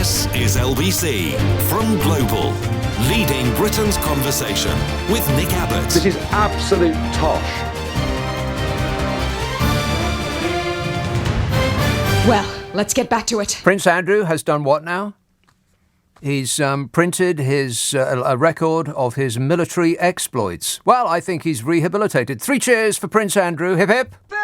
This is LBC from Global, leading Britain's conversation with Nick Abbott. This is absolute tosh. Well, let's get back to it. Prince Andrew has done what now? He's printed his a record of his military exploits. Well, I think he's rehabilitated. 3 cheers for Prince Andrew. Hip hip. Boo!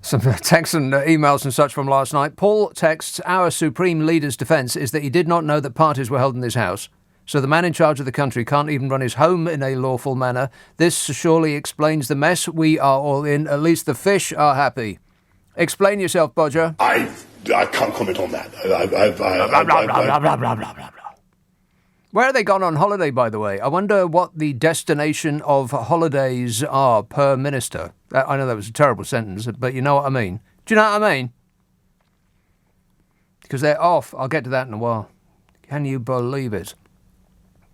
Some texts and emails and such from last night. Paul texts, our supreme leader's defence is that he did not know that parties were held in his house. So the man in charge of the country can't even run his home in a lawful manner. This surely explains the mess we are all in. At least the fish are happy. Explain yourself, Bodger. I can't comment on that. Where are they gone on holiday, by the way? I wonder what the destination of holidays are per minister. I know that was a terrible sentence, but you know what I mean. Do you know what I mean? Because they're off. I'll get to that in a while. Can you believe it?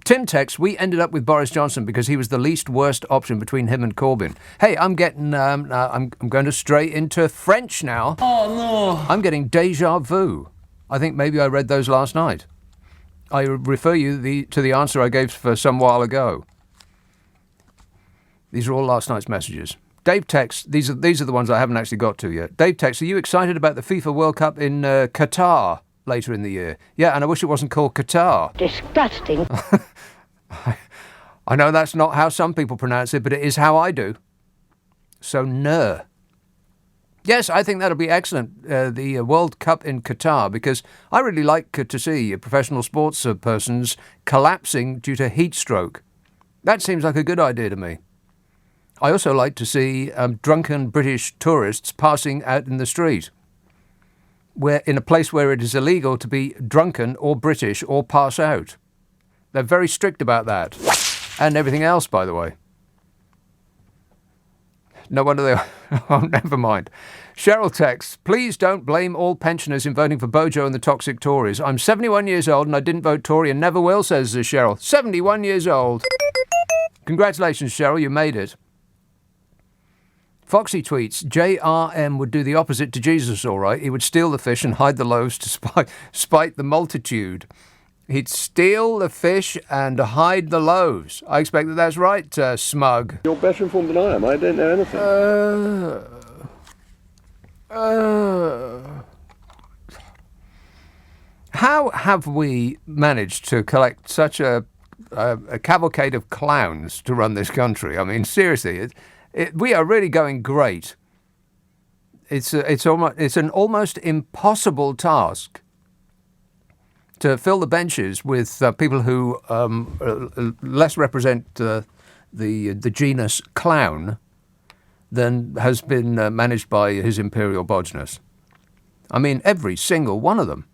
Tim texts, we ended up with Boris Johnson because he was the least worst option between him and Corbyn. Hey, I'm getting, I'm going to stray into French now. Oh, no. I'm getting déjà vu. I think maybe I read those last night. I refer you to the answer I gave for some while ago. These are all last night's messages. Dave texts, these are the ones I haven't actually got to yet. Dave texts, are you excited about the FIFA World Cup in Qatar later in the year? Yeah, and I wish it wasn't called Qatar. Disgusting. I know that's not how some people pronounce it, but it is how I do. So, no. Yes, I think that'll be excellent, the World Cup in Qatar, because I really like to see professional sports persons collapsing due to heat stroke. That seems like a good idea to me. I also like to see drunken British tourists passing out in the street, where in a place where it is illegal to be drunken or British or pass out. They're very strict about that. And everything else, by the way. No wonder they... Oh, never mind. Cheryl texts, please don't blame all pensioners in voting for Bojo and the toxic Tories. I'm 71 years old and I didn't vote Tory and never will, says Cheryl. 71 years old. Congratulations, Cheryl, you made it. Foxy tweets, JRM would do the opposite to Jesus, all right. He would steal the fish and hide the loaves to spite the multitude. He'd steal the fish and hide the loaves. I expect that's right, smug. You're better informed than I am. I don't know anything. How have we managed to collect such a cavalcade of clowns to run this country? I mean, seriously, we are really going great. It's an almost impossible task to fill the benches with people who less represent the genus clown than has been managed by His Imperial Bodgeness. I mean, every single one of them.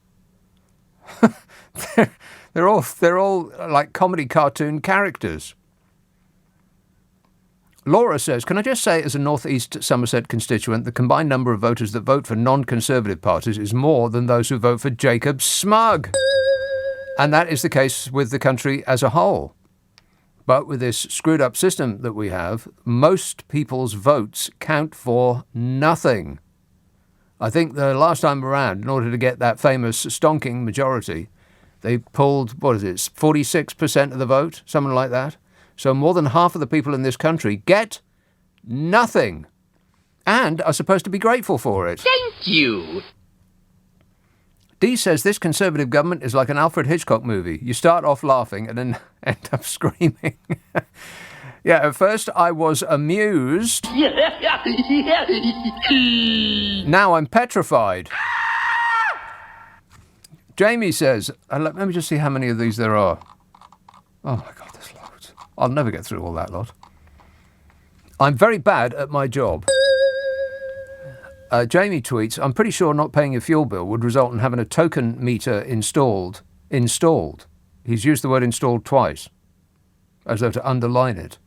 they're all like comedy cartoon characters. Laura says, can I just say, as a North East Somerset constituent, the combined number of voters that vote for non-Conservative parties is more than those who vote for Jacob Smug. And that is the case with the country as a whole. But with this screwed up system that we have, most people's votes count for nothing. I think the last time around, in order to get that famous stonking majority, they pulled, 46% of the vote, something like that. So more than half of the people in this country get nothing and are supposed to be grateful for it. Thank you. Dee says this Conservative government is like an Alfred Hitchcock movie. You start off laughing and then end up screaming. Yeah, at first I was amused. Now I'm petrified. Jamie says, let me just see how many of these there are. Oh my God, there's loads. I'll never get through all that lot. I'm very bad at my job. Jamie tweets, I'm pretty sure not paying your fuel bill would result in having a token meter installed. He's used the word installed twice, as though to underline it.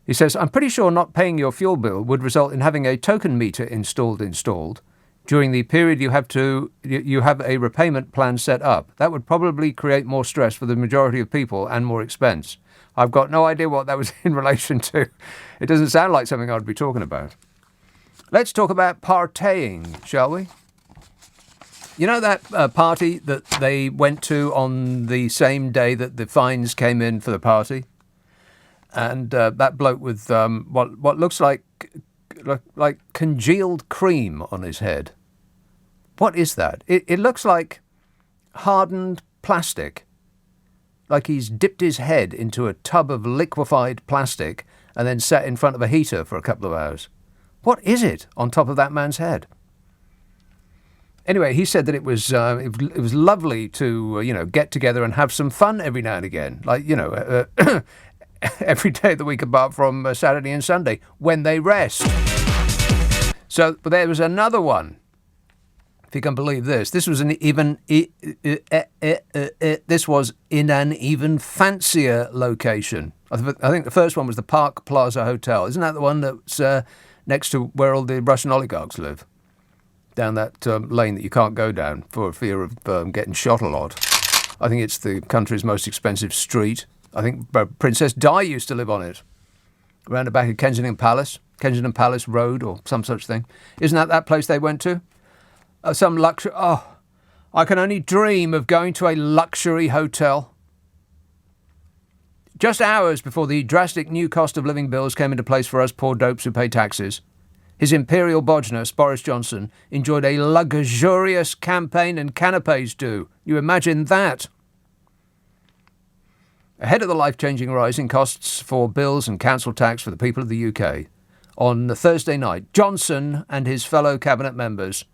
He says, I'm pretty sure not paying your fuel bill would result in having a token meter installed during the period you have a repayment plan set up. That would probably create more stress for the majority of people and more expense. I've got no idea what that was in relation to. It doesn't sound like something I'd be talking about. Let's talk about partying, shall we? You know that party that they went to on the same day that the fines came in for the party? And that bloke with what looks like congealed cream on his head. What is that? It looks like hardened plastic. Like he's dipped his head into a tub of liquefied plastic and then sat in front of a heater for a couple of hours. What is it on top of that man's head? Anyway, he said that it was lovely to get together and have some fun every now and again, like every day of the week apart from Saturday and Sunday when they rest. So there was another one. If you can believe this, this was this was in an even fancier location. I think the first one was the Park Plaza Hotel. Isn't that the one that's next to where all the Russian oligarchs live? Down that lane that you can't go down for fear of getting shot a lot. I think it's the country's most expensive street. I think Princess Di used to live on it. Around the back of Kensington Palace Road or some such thing. Isn't that place they went to? Some luxury... Oh, I can only dream of going to a luxury hotel. Just hours before the drastic new cost of living bills came into place for us poor dopes who pay taxes, His Imperial Bodgeness, Boris Johnson, enjoyed a luxurious campaign and canapés do. You imagine that? Ahead of the life-changing rise in costs for bills and council tax for the people of the UK, on Thursday night, Johnson and his fellow cabinet members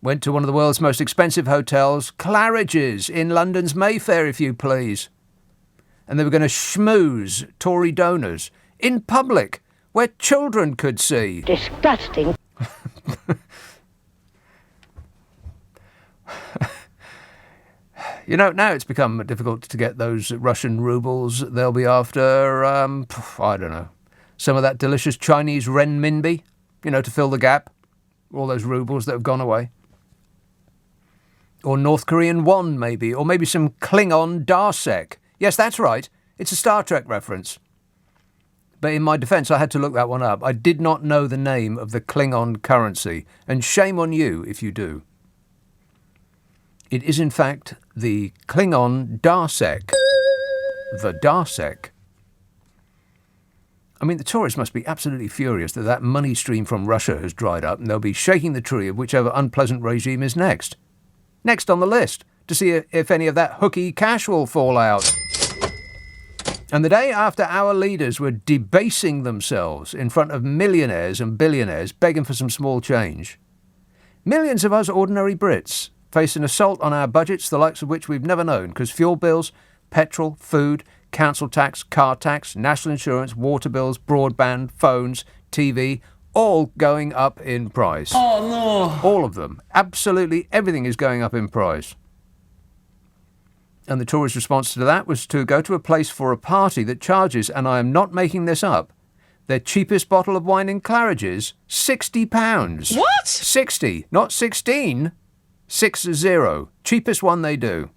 went to one of the world's most expensive hotels, Claridge's, in London's Mayfair, if you please. And they were going to schmooze Tory donors in public, where children could see. Disgusting. You know, now it's become difficult to get those Russian rubles. They'll be after, I don't know, some of that delicious Chinese renminbi, to fill the gap. All those rubles that have gone away. Or North Korean won, maybe. Or maybe some Klingon Darsek. Yes, that's right. It's a Star Trek reference. But in my defence, I had to look that one up. I did not know the name of the Klingon currency. And shame on you if you do. It is, in fact, the Klingon Darsek. The Darsek. I mean, the tourists must be absolutely furious that that money stream from Russia has dried up, and they'll be shaking the tree of whichever unpleasant regime is next. Next on the list, to see if any of that hooky cash will fall out. And the day after our leaders were debasing themselves in front of millionaires and billionaires begging for some small change, millions of us ordinary Brits face an assault on our budgets, the likes of which we've never known, because fuel bills, petrol, food, council tax, car tax, national insurance, water bills, broadband, phones, TV, all going up in price. Oh, no. All of them. Absolutely everything is going up in price. And the Tories' response to that was to go to a place for a party that charges, and I am not making this up, their cheapest bottle of wine in Claridge's, £60. What? 60, not 16. 60. Cheapest one they do.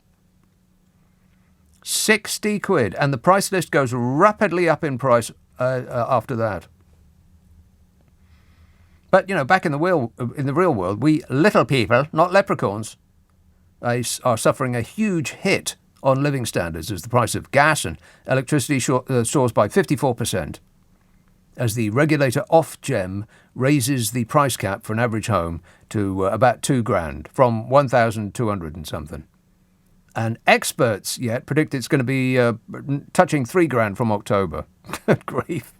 60 quid. And the price list goes rapidly up in price after that. But, back in the real world, we little people, not leprechauns, are suffering a huge hit on living standards as the price of gas and electricity soars by 54%, as the regulator Ofgem raises the price cap for an average home to about $2,000 from 1,200 and something. And experts yet predict it's going to be touching $3,000 from October. Good grief.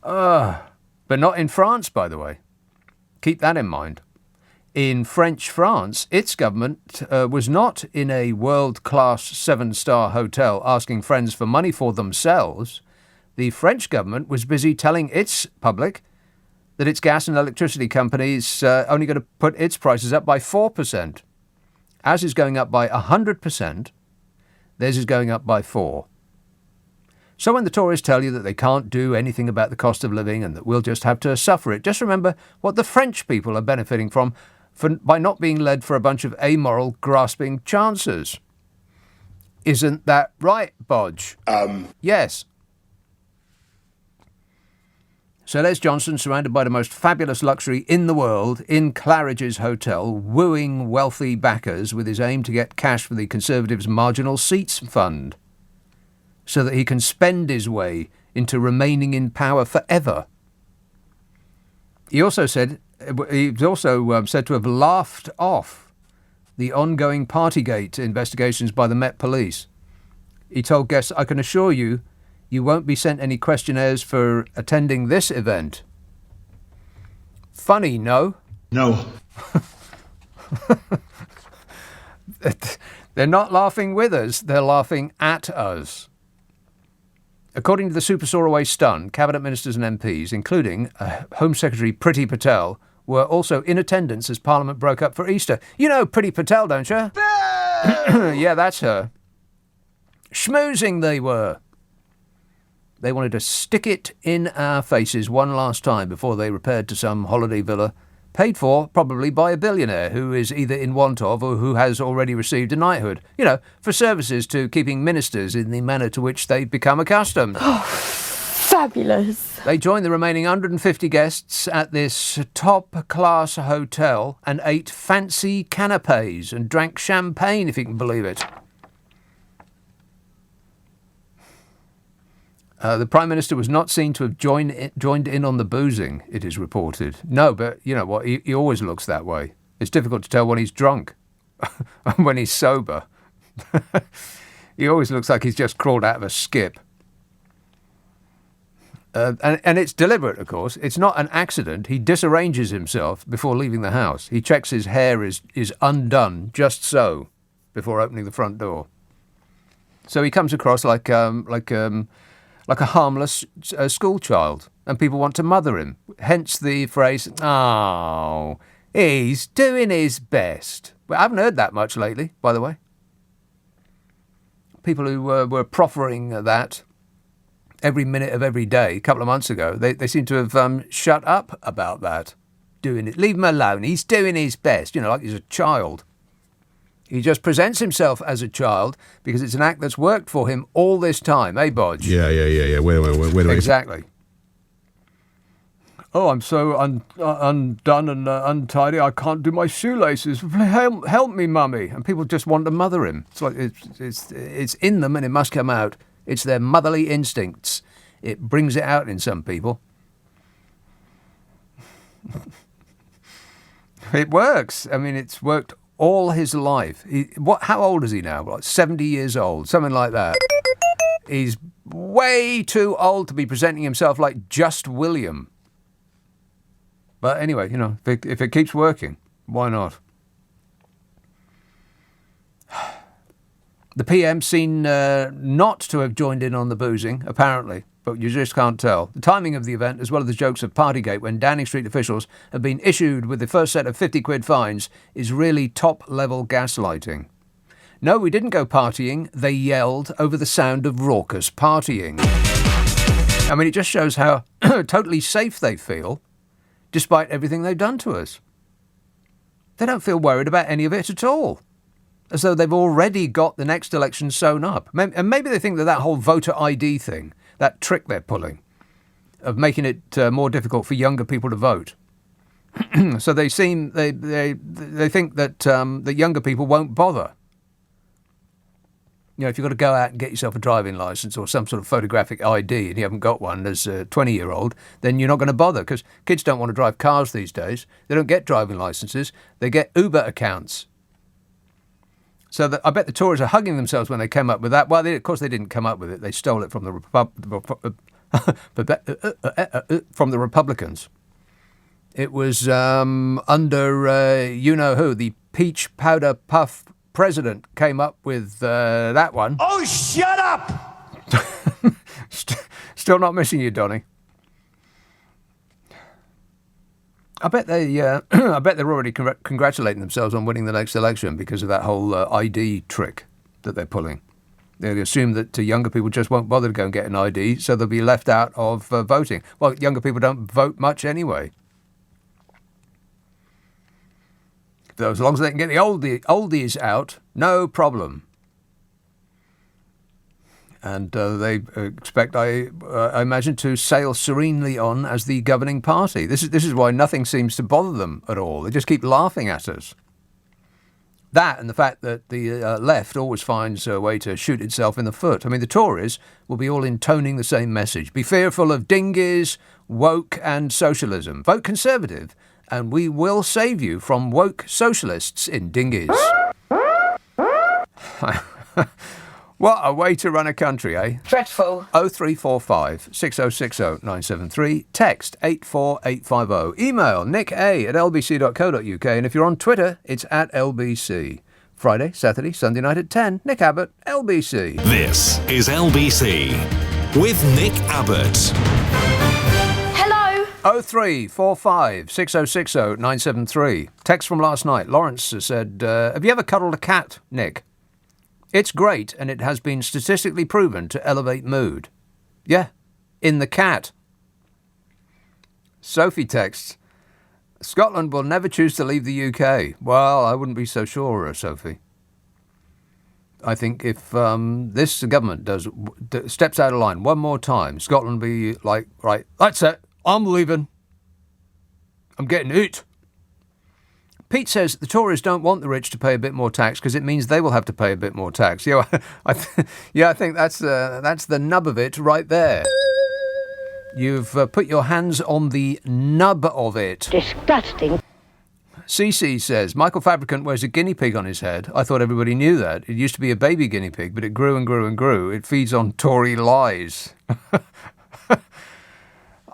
But not in France, by the way. Keep that in mind. In French France, its government was not in a world-class 7-star hotel asking friends for money for themselves. The French government was busy telling its public that its gas and electricity companies only going to put its prices up by 4%. Ours is going up by 100%. Theirs is going up by 4%. So when the Tories tell you that they can't do anything about the cost of living and that we'll just have to suffer it, just remember what the French people are benefiting from by not being led for a bunch of amoral, grasping chancers. Isn't that right, Bodge? Yes. So there's Johnson, surrounded by the most fabulous luxury in the world, in Claridge's Hotel, wooing wealthy backers with his aim to get cash for the Conservatives' Marginal Seats Fund, so that he can spend his way into remaining in power forever. He also said said to have laughed off the ongoing Partygate investigations by the Met Police. He told guests, "I can assure you, you won't be sent any questionnaires for attending this event." Funny, no? No. They're not laughing with us, they're laughing at us. According to the Super Soaraway Stun, Cabinet Ministers and MPs, including Home Secretary Priti Patel, were also in attendance as Parliament broke up for Easter. You know Priti Patel, don't you? Yeah, that's her. Schmoozing they were. They wanted to stick it in our faces one last time before they repaired to some holiday villa, paid for probably by a billionaire who is either in want of or who has already received a knighthood, for services to keeping ministers in the manner to which they've become accustomed. Oh, fabulous. They joined the remaining 150 guests at this top-class hotel and ate fancy canapes and drank champagne, if you can believe it. The Prime Minister was not seen to have joined in on the boozing, it is reported. No, but you know what? He always looks that way. It's difficult to tell when he's drunk and when he's sober. He always looks like he's just crawled out of a skip. And it's deliberate, of course. It's not an accident. He disarranges himself before leaving the house. He checks his hair is undone just so before opening the front door. So he comes across like a harmless school child, and people want to mother him. Hence the phrase, "Oh, he's doing his best." Well, I haven't heard that much lately, by the way. People who were proffering that every minute of every day a couple of months ago, they seem to have shut up about that. Doing it. Leave him alone. He's doing his best, like he's a child. He just presents himself as a child because it's an act that's worked for him all this time, eh, Bodge? Yeah. Wait. Exactly. Oh, I'm so undone and untidy, I can't do my shoelaces. Help me, Mummy. And people just want to mother him. It's like it's in them and it must come out. It's their motherly instincts. It brings it out in some people. It works. I mean, it's worked all his life. How old is he now? Like 70 years old, something like that. He's way too old to be presenting himself like just William. But anyway, if it keeps working, why not? The PM seen not to have joined in on the boozing, apparently, but you just can't tell. The timing of the event, as well as the jokes of Partygate when Downing Street officials have been issued with the first set of 50 quid fines, is really top-level gaslighting. No, we didn't go partying, they yelled over the sound of raucous partying. I mean, it just shows how totally safe they feel, despite everything they've done to us. They don't feel worried about any of it at all, as though they've already got the next election sewn up. And maybe they think that whole voter ID thing, that trick they're pulling of making it more difficult for younger people to vote. So they think that that younger people won't bother. If you've got to go out and get yourself a driving licence or some sort of photographic ID and you haven't got one as a 20-year-old, then you're not going to bother because kids don't want to drive cars these days. They don't get driving licences. They get Uber accounts. So I bet the Tories are hugging themselves when they came up with that. Well, of course they didn't come up with it. They stole it from the Republicans. It was under you-know-who, the peach powder puff president came up with that one. Oh, shut up! Still not missing you, Donny. I bet they're already congratulating themselves on winning the next election because of that whole ID trick that they're pulling. They assume that younger people just won't bother to go and get an ID, so they'll be left out of voting. Well, younger people don't vote much anyway. So as long as they can get the oldies out, no problem. And they expect, I imagine, to sail serenely on as the governing party. This is why nothing seems to bother them at all. They just keep laughing at us. That and the fact that the left always finds a way to shoot itself in the foot. I mean, the Tories will be all intoning the same message. Be fearful of dinghies, woke and socialism. Vote Conservative and we will save you from woke socialists in dinghies. What a way to run a country, eh? Dreadful. 0345 6060 973. Text 84850. Email nick@lbc.co.uk. And if you're on Twitter, it's @LBC. Friday, Saturday, Sunday night at 10. Nick Abbott, LBC. This is LBC with Nick Abbott. Hello. 0345 6060 973. Text from last night. Lawrence said, have you ever cuddled a cat, Nick? It's great, and it has been statistically proven to elevate mood. Yeah, in the cat. Sophie texts, Scotland will never choose to leave the UK. Well, I wouldn't be so sure, Sophie. I think if this government steps out of line one more time, Scotland will be like, right, that's it, I'm leaving. I'm getting it. Pete says the Tories don't want the rich to pay a bit more tax because it means they will have to pay a bit more tax. Yeah, I think that's the nub of it right there. You've put your hands on the nub of it. Disgusting. CC says, Michael Fabricant wears a guinea pig on his head. I thought everybody knew that. It used to be a baby guinea pig, but it grew and grew and grew. It feeds on Tory lies.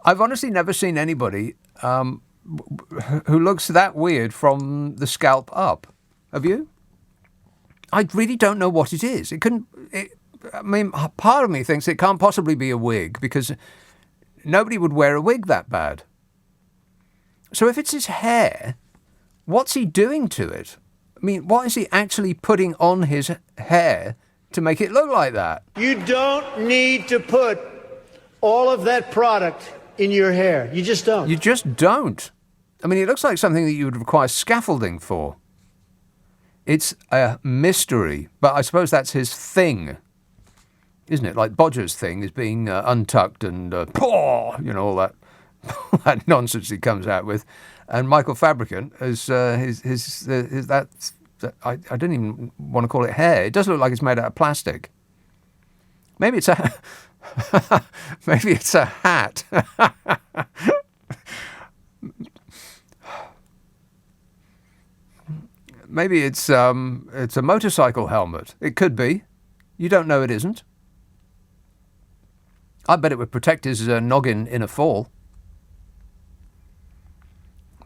I've honestly never seen anybody who looks that weird from the scalp up. Have you? I really don't know what it is. Part of me thinks it can't possibly be a wig because nobody would wear a wig that bad. So if it's his hair, what's he doing to it? I mean, what is he actually putting on his hair to make it look like that? You don't need to put all of that product in your hair. You just don't. You just don't. I mean, it looks like something that you would require scaffolding for. It's a mystery, but I suppose that's his thing, isn't it? Like Bodger's thing is being untucked and, all that nonsense he comes out with. And Michael Fabricant is I don't even want to call it hair. It does look like it's made out of plastic. Maybe it's a hat. Maybe it's a motorcycle helmet. It could be. You don't know it isn't. I bet it would protect his noggin in a fall.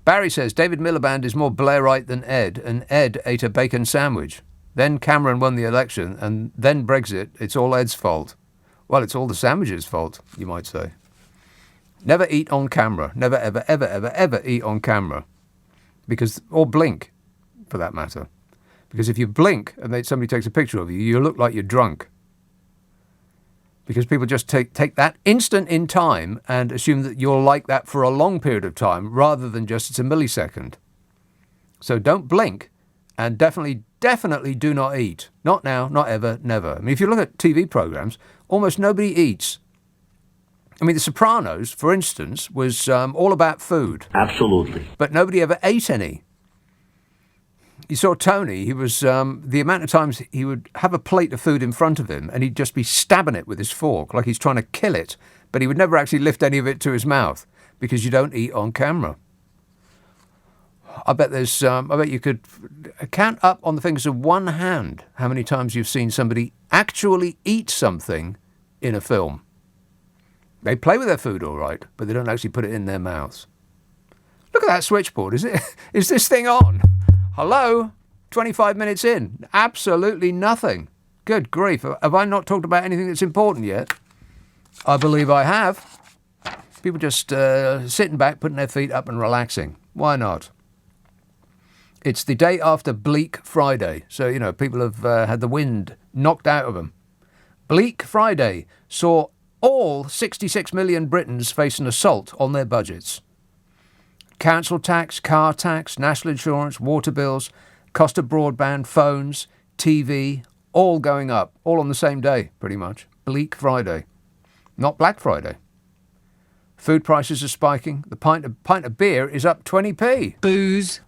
Barry says David Miliband is more Blairite than Ed, and Ed ate a bacon sandwich. Then Cameron won the election, and then Brexit. It's all Ed's fault. Well, it's all the sandwiches' fault, you might say. Never eat on camera. Never, ever, ever, ever, ever eat on camera. Or blink, for that matter. Because if you blink and somebody takes a picture of you, you look like you're drunk. Because people just take that instant in time and assume that you're like that for a long period of time rather than just it's a millisecond. So don't blink and definitely do not eat. Not now, not ever, never. I mean, if you look at TV programs, almost nobody eats. I mean, The Sopranos, for instance, was all about food. Absolutely. But nobody ever ate any. You saw Tony, he was, the amount of times he would have a plate of food in front of him and he'd just be stabbing it with his fork like he's trying to kill it, but he would never actually lift any of it to his mouth because you don't eat on camera. I bet you could count up on the fingers of one hand how many times you've seen somebody actually eat something in a film. They play with their food all right, but they don't actually put it in their mouths. Look at that switchboard. Is this thing on? Hello? 25 minutes in. Absolutely nothing. Good grief. Have I not talked about anything that's important yet? I believe I have. People just sitting back, putting their feet up and relaxing. Why not? It's the day after Bleak Friday. So, people have had the wind knocked out of them. Bleak Friday saw all 66 million Britons face an assault on their budgets. Council tax, car tax, national insurance, water bills, cost of broadband, phones, TV, all going up, all on the same day, pretty much. bleak Friday. Not Black Friday. Food prices are spiking. The pint of beer is up 20p. Booze.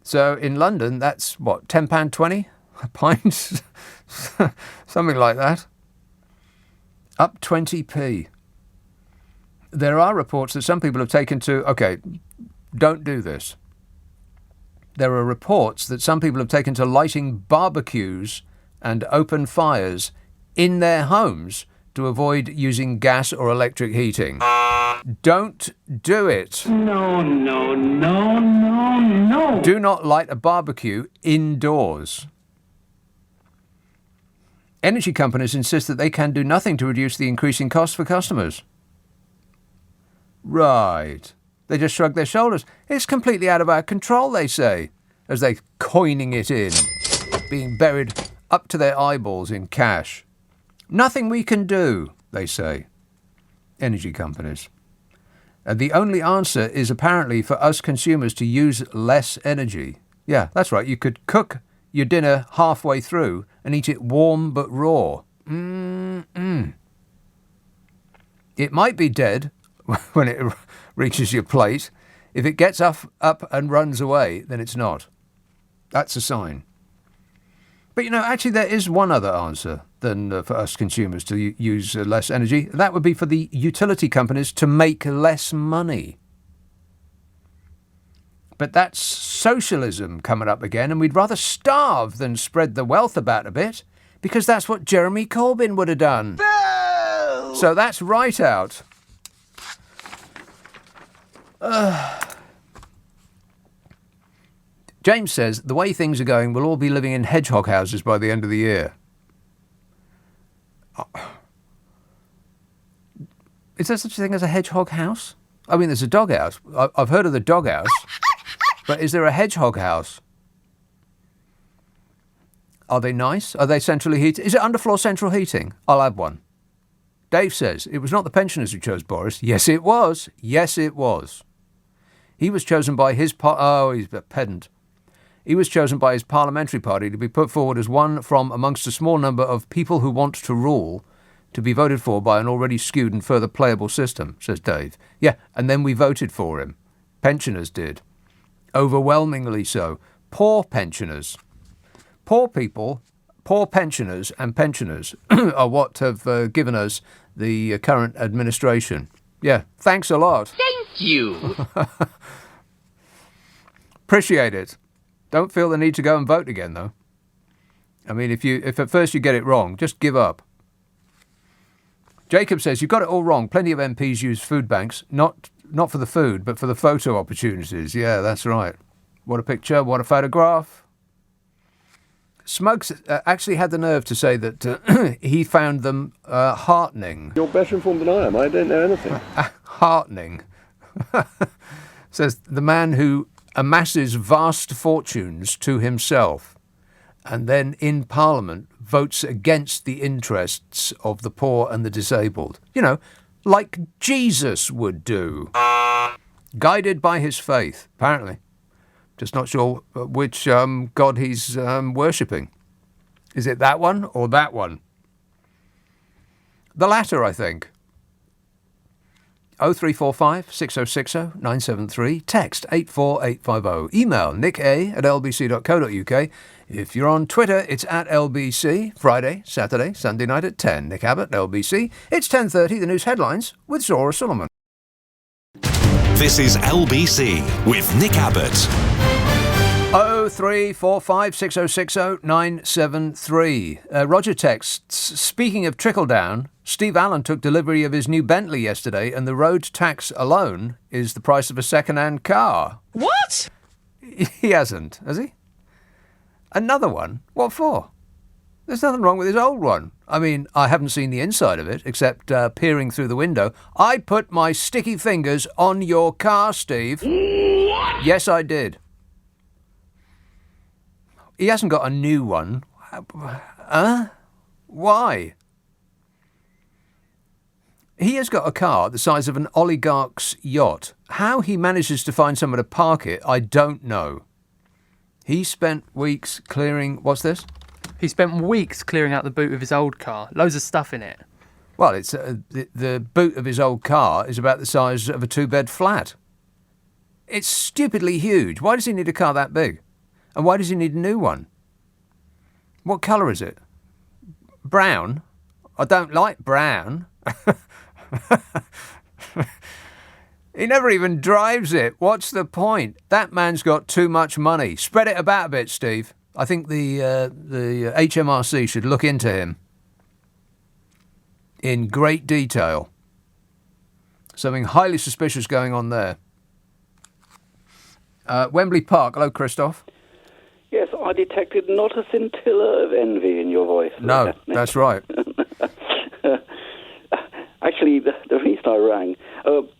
So in London, that's what, £10.20 a pint? Something like that. Up 20p. There are reports that some people have taken to, okay, don't do this. There are reports that some people have taken to lighting barbecues and open fires in their homes to avoid using gas or electric heating. Don't do it. No, no, no, no, no. Do not light a barbecue indoors. Energy companies insist that they can do nothing to reduce the increasing costs for customers. Right. They just shrug their shoulders. It's completely out of our control, they say, as they're coining it in, being buried up to their eyeballs in cash. Nothing we can do, they say. Energy companies. And the only answer is apparently for us consumers to use less energy. Yeah, that's right. You could cook your dinner halfway through and eat it warm but raw. It might be dead when it reaches your plate. If it gets up and runs away, then it's not. That's a sign. But, actually there is one other answer than for us consumers to use less energy. That would be for the utility companies to make less money. But that's socialism coming up again, and we'd rather starve than spread the wealth about a bit, because that's what Jeremy Corbyn would have done. Boo! So that's right out. James says, the way things are going, we'll all be living in hedgehog houses by the end of the year. Is there such a thing as a hedgehog house? I mean, there's a dog house. I've heard of the dog house. But is there a hedgehog house? Are they nice? Are they centrally heated? Is it underfloor central heating? I'll have one. Dave says, it was not the pensioners who chose Boris. Yes, it was. Yes, it was. He was chosen by his he's a pedant. He was chosen by his parliamentary party to be put forward as one from amongst a small number of people who want to rule, to be voted for by an already skewed and further playable system, says Dave. Yeah, and then we voted for him. Pensioners did. Overwhelmingly so. Poor pensioners. Poor people, poor pensioners and pensioners are what have given us the current administration. Yeah, thanks a lot. Thank you. Appreciate it. Don't feel the need to go and vote again, though. I mean, if at first you get it wrong, just give up. Jacob says, you've got it all wrong. Plenty of MPs use food banks, not for the food, but for the photo opportunities. Yeah, that's right. What a picture, what a photograph. Smugs actually had the nerve to say that he found them heartening. You're better informed than I am. I don't know anything. Heartening. Says the man who amasses vast fortunes to himself and then in Parliament votes against the interests of the poor and the disabled. Like Jesus would do. Guided by his faith, apparently. Just not sure which God he's worshipping. Is it that one or that one? The latter, I think. 0345 6060 973. Text 84850. Email nicka@lbc.co.uk. If you're on Twitter, it's @LBC. Friday, Saturday, Sunday night at 10. Nick Abbott, LBC. It's 10:30, the news headlines with Zora Solomon. This is LBC with Nick Abbott. 0345 6060 973. Roger texts, speaking of trickle-down, Steve Allen took delivery of his new Bentley yesterday, and the road tax alone is the price of a second-hand car. What? He hasn't, has he? Another one? What for? There's nothing wrong with his old one. I mean, I haven't seen the inside of it, except peering through the window. I put my sticky fingers on your car, Steve. What? Yes, I did. He hasn't got a new one. Why? He has got a car the size of an oligarch's yacht. How he manages to find somewhere to park it, I don't know. He spent weeks clearing... What's this? He spent weeks clearing out the boot of his old car. Loads of stuff in it. Well, it's the boot of his old car is about the size of a 2-bed flat. It's stupidly huge. Why does he need a car that big? And why does he need a new one? What colour is it? Brown? I don't like brown. He never even drives it. What's the point? That man's got too much money. Spread it about a bit, Steve. I think the HMRC should look into him in great detail. Something highly suspicious going on there. Wembley Park. Hello, Christoph. Yes, I detected not a scintilla of envy in your voice. No, that's right. Actually, the reason I rang,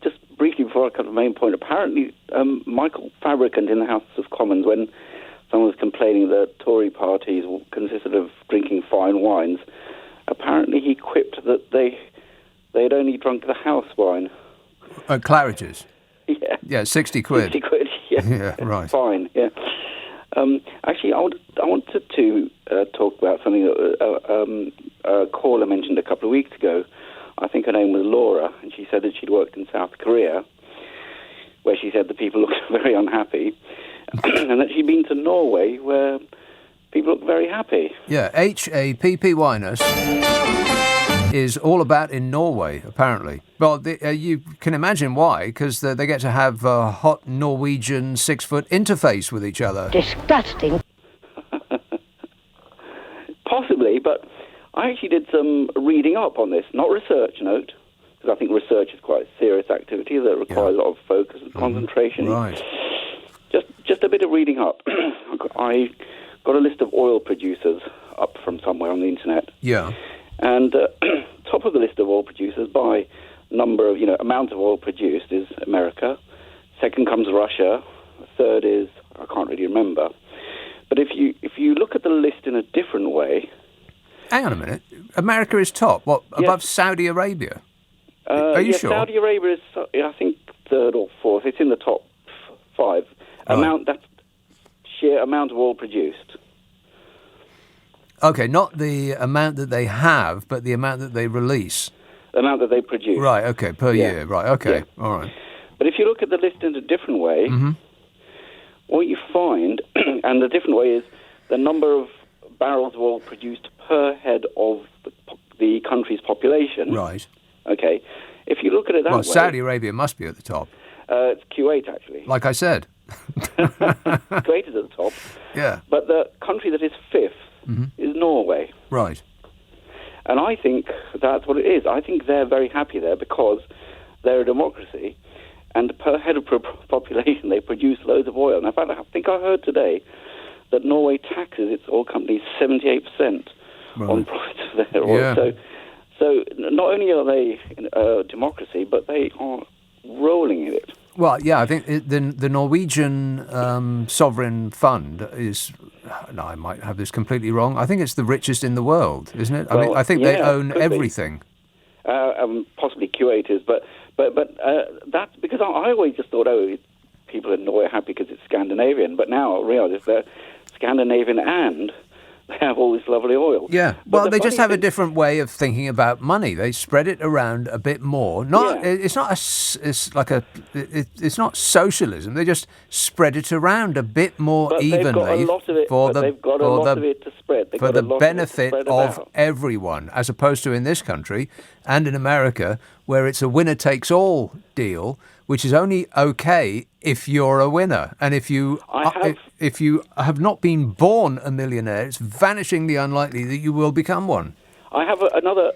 just briefly before I come to the main point, apparently Michael Fabricant in the House of Commons, when someone was complaining that Tory parties consisted of drinking fine wines, apparently he quipped that they had only drunk the house wine. Claridge's? Yeah. Yeah, 60 quid. 60 quid, yeah. Yeah, right. Fine, yeah. Actually, I wanted to talk about something that a caller mentioned a couple of weeks ago. I think her name was Laura, and she said that she'd worked in South Korea, where she said the people looked very unhappy, and that she'd been to Norway, where people looked very happy. Yeah, HAPPY-ness is all about in Norway, apparently. Well, you can imagine why, because they get to have a hot Norwegian 6-foot interface with each other. Disgusting. Possibly, but I actually did some reading up on this, not research, note, because I think research is quite a serious activity that requires a lot of focus and concentration. Right. Just a bit of reading up. I got a list of oil producers up from somewhere on the internet. Yeah. And top of the list of oil producers by number of, amount of oil produced is America. Second comes Russia. Third is, I can't really remember. But if you look at the list in a different way... Hang on a minute. America is top. What, above Saudi Arabia? Are you sure? Saudi Arabia is, I think, third or fourth. It's in the top 5. Oh. That's sheer amount of oil produced. Okay, not the amount that they have, but the amount that they release. The amount that they produce. Right, okay, per year. Right, okay, all right. But if you look at the list in a different way, what you find, and the different way is the number of barrels of oil produced per head of the country's population. Right. Okay. If you look at it that way... Well, Saudi Arabia must be at the top. It's Kuwait, actually. Like I said. Kuwait is at the top. Yeah. But the country that is fifth is Norway. Right. And I think that's what it is. I think they're very happy there because they're a democracy, and per head of population, they produce loads of oil. And in fact, I think I heard today that Norway taxes its oil companies 78% on profits of their oil. Yeah. So not only are they a democracy, but they are rolling in it. Well, yeah, I think the Norwegian sovereign fund is... No, I might have this completely wrong. I think it's the richest in the world, isn't it? Well, I think they own everything. Possibly Kuwait is, but that's because I always just thought, people in Norway are happy because it's Scandinavian, but now I realise they're Scandinavian and they have all this lovely oil. Yeah, well, they just have a different way of thinking about money. They spread it around a bit more. It's not socialism. They just spread it around a bit more evenly. They've got a lot of it. They've got a lot of it to spread. For the benefit of everyone, as opposed to in this country and in America, where it's a winner-takes-all deal, which is only okay if you're a winner. And if you have not been born a millionaire, it's vanishingly unlikely that you will become one. I have another,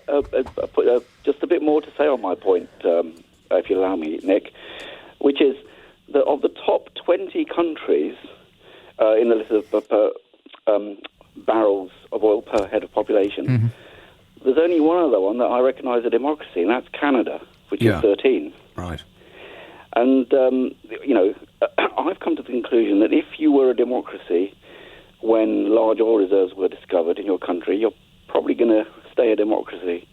just a bit more to say on my point, if you allow me, Nick, which is that of the top 20 countries in the list of barrels of oil per head of population, there's only one other one that I recognise a democracy, and that's Canada, which is 13. Right. And, I've come to the conclusion that if you were a democracy when large oil reserves were discovered in your country, you're probably going to stay a democracy.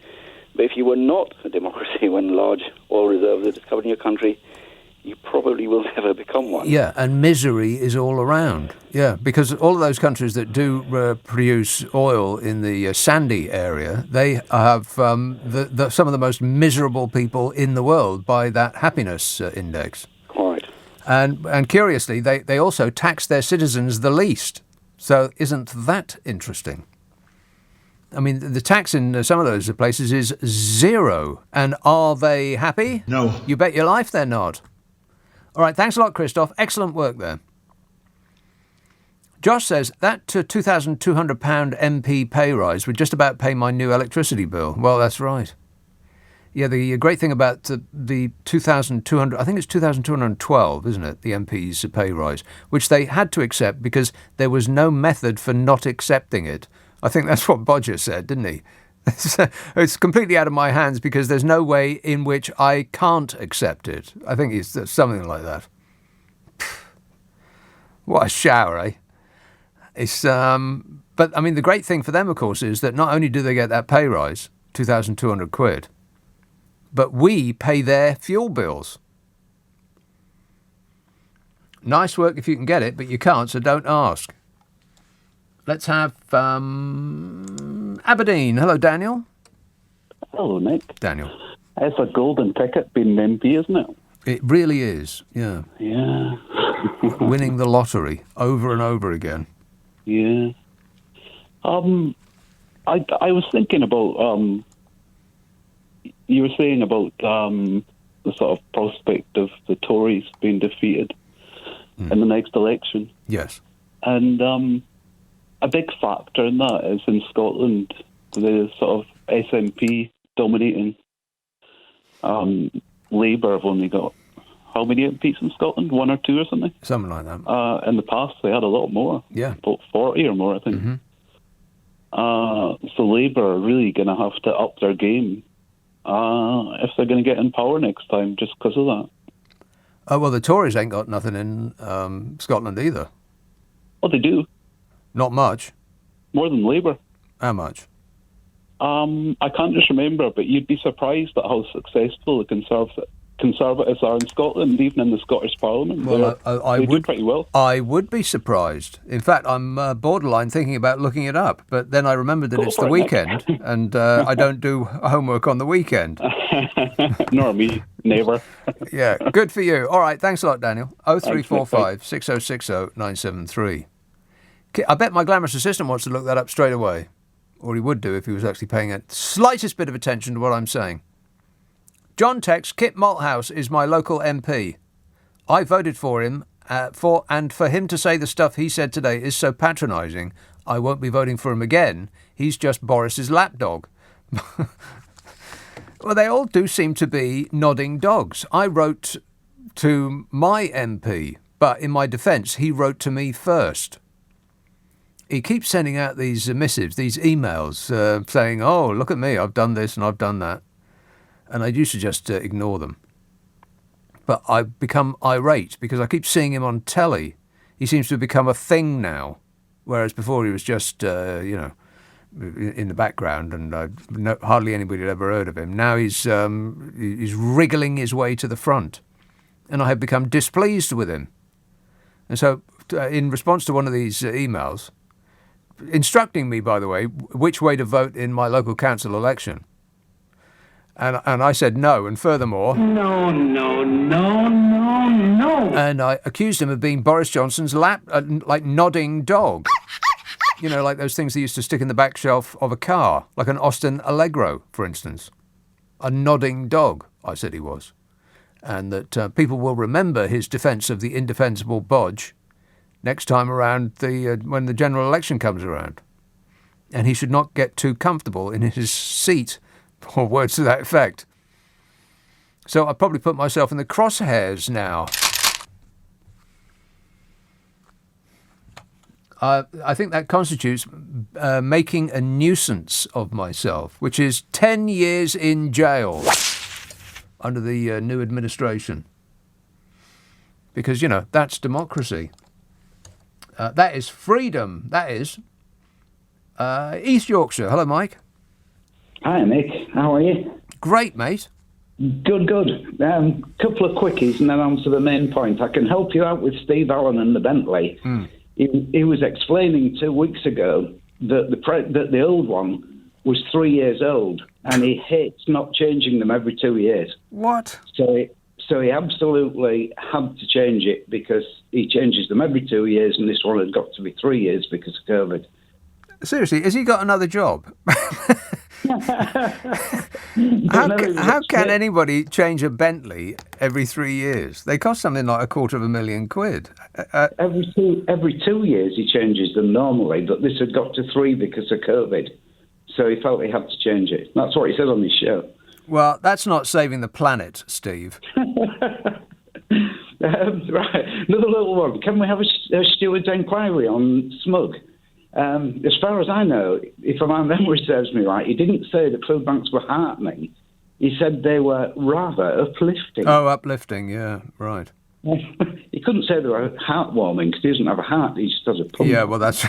But if you were not a democracy when large oil reserves were discovered in your country, you probably will never become one. Yeah, and misery is all around. Yeah, because all of those countries that do produce oil in the sandy area, they have some of the most miserable people in the world by that happiness index. Quite. And curiously, they also tax their citizens the least. So isn't that interesting? I mean, the tax in some of those places is 0. And are they happy? No. You bet your life they're not. All right, thanks a lot, Christoph. Excellent work there. Josh says, that £2,200 MP pay rise would just about pay my new electricity bill. Well, that's right. Yeah, the great thing about the 2,200, I think it's 2,212, isn't it, the MP's pay rise, which they had to accept because there was no method for not accepting it. I think that's what Bodger said, didn't he? It's completely out of my hands because there's no way in which I can't accept it. I think it's something like that. What a shower, eh? It's but I mean, the great thing for them, of course, is that not only do they get that pay rise, £2,200, but we pay their fuel bills. Nice work if you can get it, but you can't, so don't ask. Let's have Aberdeen. Hello, Daniel. Hello, Nick. Daniel. It's a golden ticket being an MP, isn't it? It really is, yeah. Yeah. Winning the lottery over and over again. Yeah. I was thinking about, you were saying about the sort of prospect of the Tories being defeated in the next election. Yes. And a big factor in that is in Scotland, the sort of SNP dominating. Labour have only got how many MPs in Scotland? 1 or 2 or something? Something like that. In the past, they had a lot more. Yeah. About 40 or more, I think. Mm-hmm. So Labour are really going to have to up their game if they're going to get in power next time, just because of that. Oh, well, the Tories ain't got nothing in Scotland either. Oh, they do. Not much. More than Labour. How much? I can't just remember, but you'd be surprised at how successful the Conservatives are in Scotland, even in the Scottish Parliament. Well, they do pretty well. I would be surprised. In fact, I'm borderline thinking about looking it up, but then I remembered that it's the weekend, and I don't do homework on the weekend. Nor me, never. Yeah, good for you. All right, thanks a lot, Daniel. 0345 6060 973. I bet my glamorous assistant wants to look that up straight away. Or he would do if he was actually paying the slightest bit of attention to what I'm saying. John texts, Kit Malthouse is my local MP. I voted for him, for him to say the stuff he said today is so patronising, I won't be voting for him again. He's just Boris's lapdog. Well, they all do seem to be nodding dogs. I wrote to my MP, but in my defence, he wrote to me first. He keeps sending out these missives, these emails, saying, oh, look at me, I've done this and I've done that. And I used to just ignore them. But I've become irate because I keep seeing him on telly. He seems to have become a thing now, whereas before he was just, in the background and hardly anybody had ever heard of him. Now he's wriggling his way to the front. And I have become displeased with him. And so in response to one of these emails, instructing me, by the way, which way to vote in my local council election. And I said no, and furthermore... No. And I accused him of being Boris Johnson's nodding dog. You know, like those things they used to stick in the back shelf of a car, like an Austin Allegro, for instance. A nodding dog, I said he was. And that people will remember his defence of the indefensible Bodge next time around when the general election comes around. And he should not get too comfortable in his seat, or words to that effect. So I probably put myself in the crosshairs now. I think that constitutes making a nuisance of myself, which is 10 years in jail under the new administration. Because, that's democracy. That is freedom. That is East Yorkshire. Hello, Mike. Hi, Nick. How are you? Great, mate. Good. Couple of quickies and then on to the main point. I can help you out with Steve Allen and the Bentley. He was explaining 2 weeks ago that the old one was 3 years old, and he hates not changing them every 2 years. What? So he absolutely had to change it because he changes them every 2 years, and this one had got to be 3 years because of COVID. Seriously, has he got another job? How can anybody change a Bentley every 3 years? They cost something like £250,000. Every 2 years he changes them normally, but this had got to 3 because of COVID. So he felt he had to change it. That's what he said on his show. Well, that's not saving the planet, Steve. Right, another little one. Can we have a steward's inquiry on smug? As far as I know, if my memory serves me right, he didn't say that food banks were heartening. He said they were rather uplifting. Oh, uplifting, yeah, right. He couldn't say they were heartwarming because he doesn't have a heart, he just has a pump. Yeah, well, that's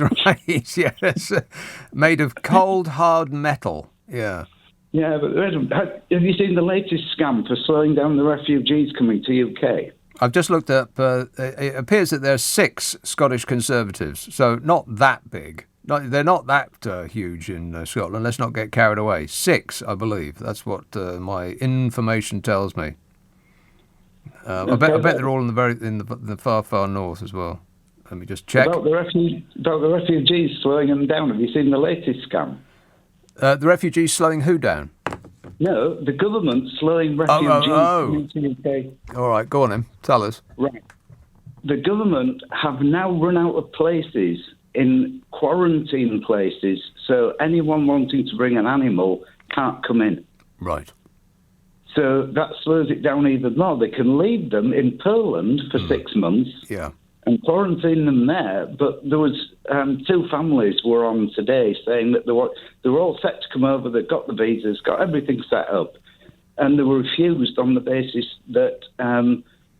right. Yeah, it's made of cold, hard metal, yeah. Yeah, but have you seen the latest scam for slowing down the refugees coming to UK? I've just looked up, it appears that there are 6 Scottish Conservatives, so not that big. They're not that huge in Scotland, let's not get carried away. 6, I believe. That's what my information tells me. I bet they're all in the far, far north as well. Let me just check. About the refugees slowing them down, have you seen the latest scam? The refugees slowing who down? No, the government slowing refugees coming to UK. All right, go on then. Tell us. Right. The government have now run out of places in quarantine places, so anyone wanting to bring an animal can't come in. Right. So that slows it down even more. They can leave them in Poland for 6 months and quarantine them there. But there was 2 families were on today saying that they were all set to come over. They've got the visas, got everything set up, and they were refused on the basis that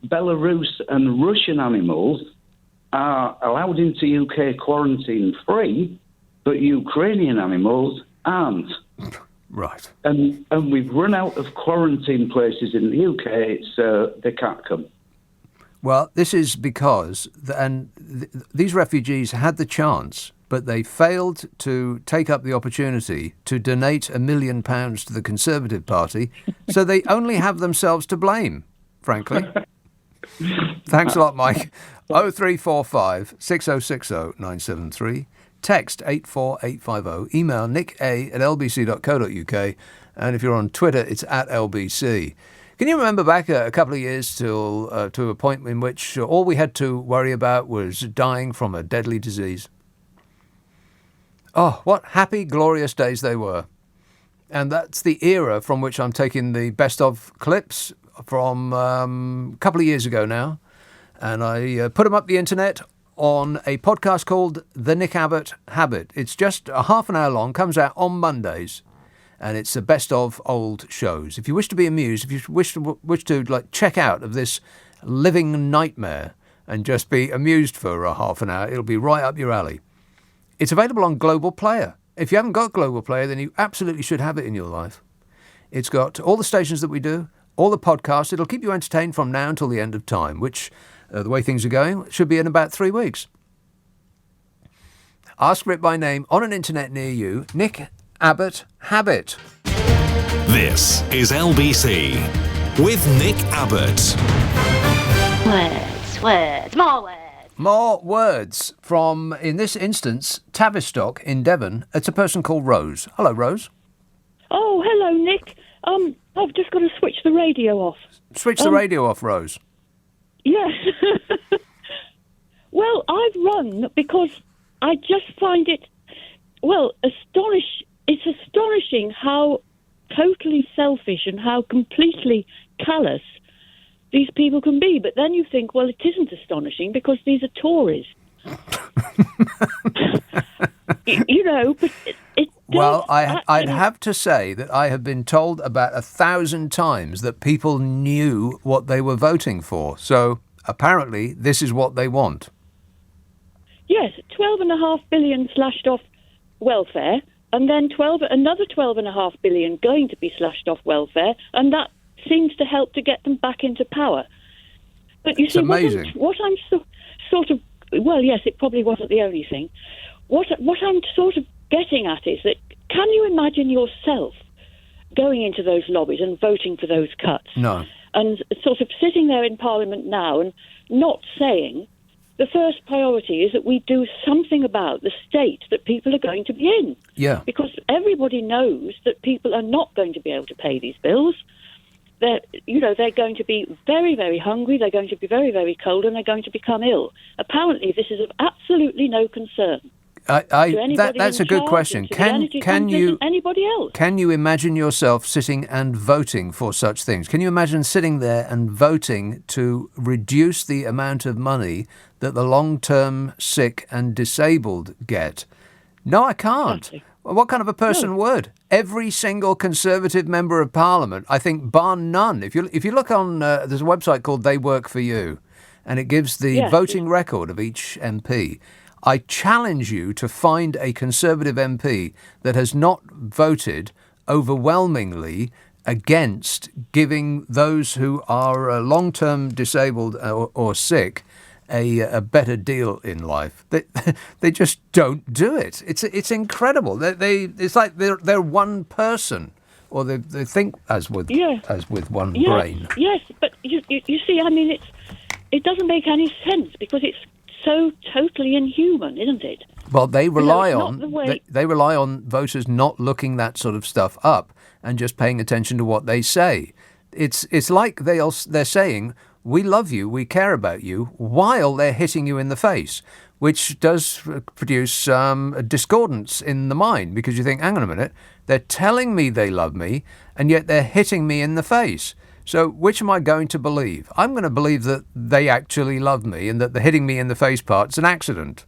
Belarus and Russian animals are allowed into UK quarantine free, but Ukrainian animals aren't. Right. And we've run out of quarantine places in the UK, so they can't come. Well, this is because these refugees had the chance, but they failed to take up the opportunity to donate £1 million to the Conservative Party, so they only have themselves to blame, frankly. Thanks a lot, Mike. 0345 6060 973. Text 84850. Email nick@lbc.co.uk. And if you're on Twitter, it's @LBC. Can you remember back a couple of years to a point in which all we had to worry about was dying from a deadly disease? Oh, what happy, glorious days they were. And that's the era from which I'm taking the best of clips from a couple of years ago now. And I put them up the internet on a podcast called The Nick Abbot Habit. It's just a half an hour long, comes out on Mondays, and it's the best of old shows. If you wish to be amused, if you wish to like check out of this living nightmare and just be amused for a half an hour, it'll be right up your alley. It's available on Global Player. If you haven't got Global Player, then you absolutely should have it in your life. It's got all the stations that we do, all the podcasts. It'll keep you entertained from now until the end of time, which the way things are going, should be in about 3 weeks. Ask for it by name on an internet near you. Nick Abbot Habit. This is LBC with Nick Abbott. More words. More words from, in this instance, Tavistock in Devon. It's a person called Rose. Hello, Rose. Oh, hello, Nick. I've just got to switch the radio off. Switch the radio off, Rose. Yes. Well, I've rung because I just find it, it's astonishing how totally selfish and how completely callous these people can be. But then you think, well, it isn't astonishing because these are Tories. But it well, I'd have to say that I have been told about 1,000 times that people knew what they were voting for. So apparently this is what they want. Yes, 12.5 billion slashed off welfare, and then another 12.5 billion going to be slashed off welfare, and that seems to help to get them back into power. But you It's see, amazing. what I'm sort of, well, yes, it probably wasn't the only thing. What I'm sort of getting at is that, can you imagine yourself going into those lobbies and voting for those cuts? No. And sort of sitting there in Parliament now and not saying, the first priority is that we do something about the state that people are going to be in. Yeah. Because everybody knows that people are not going to be able to pay these bills. They're going to be very, very hungry, they're going to be very, very cold, and they're going to become ill. Apparently, this is of absolutely no concern. That's a good question. Can you anybody else? Can you imagine yourself sitting and voting for such things? Can you imagine sitting there and voting to reduce the amount of money that the long-term sick and disabled get? No, I can't. Exactly. What kind of a person would? Every single Conservative member of Parliament, I think, bar none. If you look on, there's a website called They Work For You, and it gives the voting record of each MP. I challenge you to find a Conservative MP that has not voted overwhelmingly against giving those who are long-term disabled or sick a better deal in life. They just don't do it. It's incredible. It's like they're one person, or they think as with one brain. Yes, but you see, I mean, it doesn't make any sense because it's so totally inhuman, isn't it? Well, they rely they rely on voters not looking that sort of stuff up and just paying attention to what they say. It's like they're saying, we love you, we care about you, while they're hitting you in the face, which does produce discordance in the mind, because you think, hang on a minute, they're telling me they love me, and yet they're hitting me in the face. So which am I going to believe? I'm going to believe that they actually love me and that the hitting me in the face part's an accident.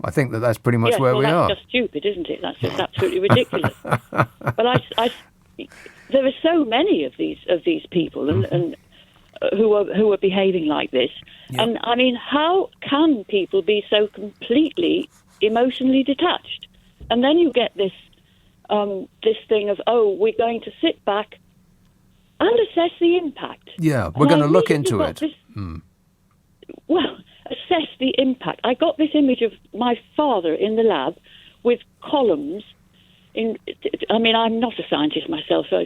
I think that's pretty much where we are. That's just stupid, isn't it? That's just absolutely ridiculous. But there are so many of these people and who are behaving like this. Yep. And I mean, how can people be so completely emotionally detached? And then you get this thing of, we're going to sit back and assess the impact. Yeah, we're going to look into it. Well, assess the impact. I got this image of my father in the lab with columns. I'm not a scientist myself, so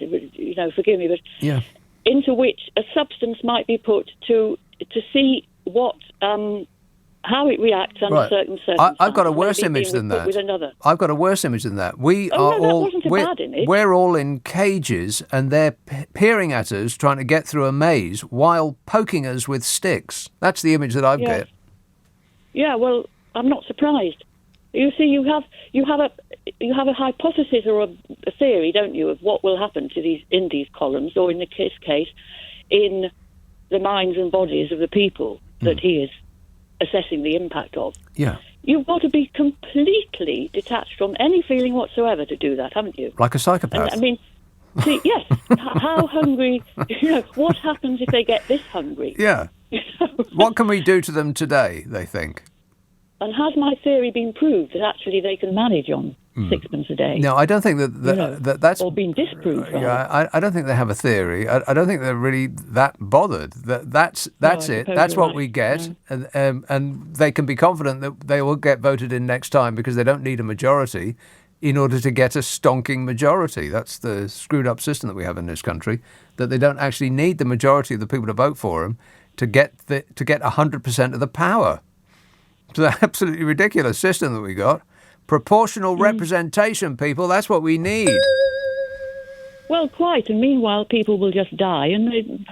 forgive me, but into which a substance might be put to see what how it reacts under certain circumstances. I've got a worse image than that. I've got a worse image than that. We're all in cages, and they're peering at us, trying to get through a maze while poking us with sticks. That's the image that I've got. Yeah, well, I'm not surprised. You see, you have a hypothesis or a theory, don't you, of what will happen to these columns, or in this case, in the minds and bodies of the people that he is assessing the impact of. Yeah. You've got to be completely detached from any feeling whatsoever to do that, haven't you? Like a psychopath. And, I mean, see, yes, how hungry, what happens if they get this hungry? Yeah. What can we do to them today, they think? And has my theory been proved that actually they can manage on sixpence a day? No, I don't think that's... Or been disproved. Yeah, I don't think they have a theory. I don't think they're really that bothered. That's it. That's what we get. And they can be confident that they will get voted in next time because they don't need a majority in order to get a stonking majority. That's the screwed up system that we have in this country, that they don't actually need the majority of the people to vote for them to get 100% of the power. It's an absolutely ridiculous system that we got. Proportional representation, people, that's what we need. Well, quite. And meanwhile, people will just die and they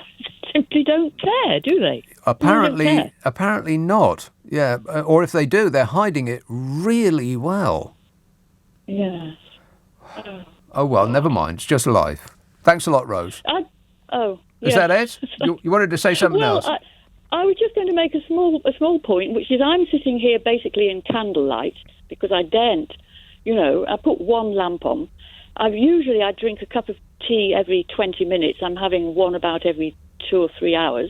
simply don't care, do they? Apparently not. Yeah. Or if they do, they're hiding it really well. Yes. Oh, well, never mind. It's just life. Thanks a lot, Rose. Is that it? You wanted to say something else? I was just going to make a small point, which is I'm sitting here basically in candlelight because I daren't, I put one lamp on. I drink a cup of tea every 20 minutes. I'm having one about every 2 or 3 hours.